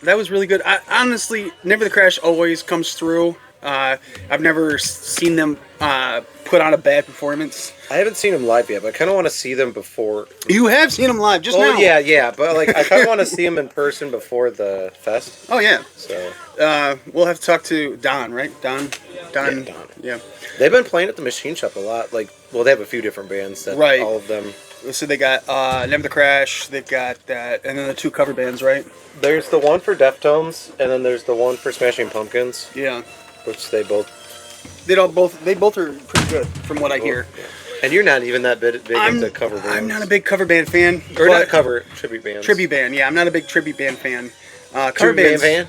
That was really good. Honestly, Never the Crash always comes through. I've never seen them put on a bad performance. I haven't seen them live yet, but I kind of want to see them before. You have seen them live just now. Yeah, but like I kind of want to see them in person before the fest. Oh yeah. So we'll have to talk to Don, right? Don. Yeah. They've been playing at the Machine Shop a lot. Like, well, they have a few different bands that right. All of them. So they got Never the Crash, they've got that, and then the two cover bands, right? There's the one for Deftones, and then there's the one for Smashing Pumpkins. Yeah. Which they both are pretty good from what I hear. Yeah. And you're not even that big into cover bands. I'm not a big cover band fan. Or not cover, tribute bands. Tribute band, yeah. I'm not a big tribute band fan. Cover bands. Band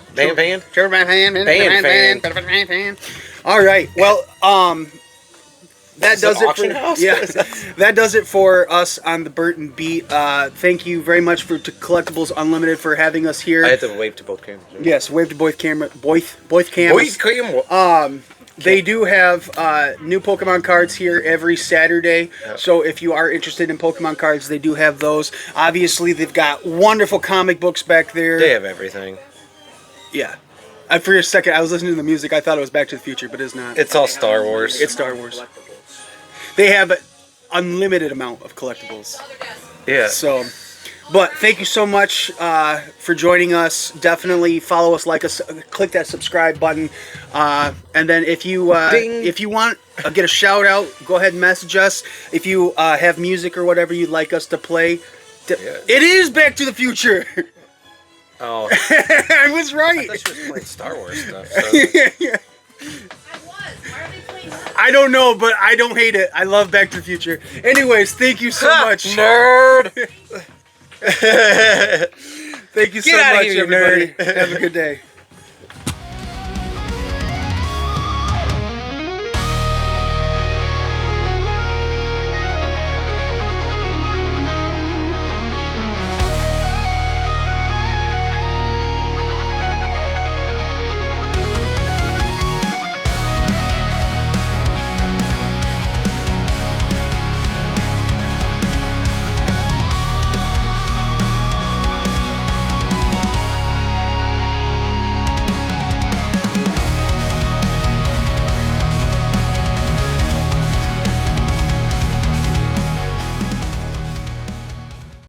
fan. All right. Well, that does it for house? Yeah. That does it for us on the Burton Beat. Thank you very much to Collectables Unlimited for having us here. I had to wave to both cameras. Yes, wave to both cameras. They do have new Pokemon cards here every Saturday. Yep. So if you are interested in Pokemon cards, they do have those. Obviously, they've got wonderful comic books back there. They have everything. Yeah. For a second, I was listening to the music. I thought it was Back to the Future, but it's not. It's all Star Wars. It's Star Wars. They have an unlimited amount of collectibles. Yeah. So, but thank you so much for joining us. Definitely follow us, like us, click that subscribe button, and then if you want get a shout out, go ahead and message us. If you have music or whatever you'd like us to play, it is Back to the Future. Oh, I was right. I thought you was playing Star Wars stuff. So. I don't know, but I don't hate it. I love Back to the Future. Anyways, thank you so much. Nerd! Thank you so Get outta much, here, you everybody. nerd. Have a good day.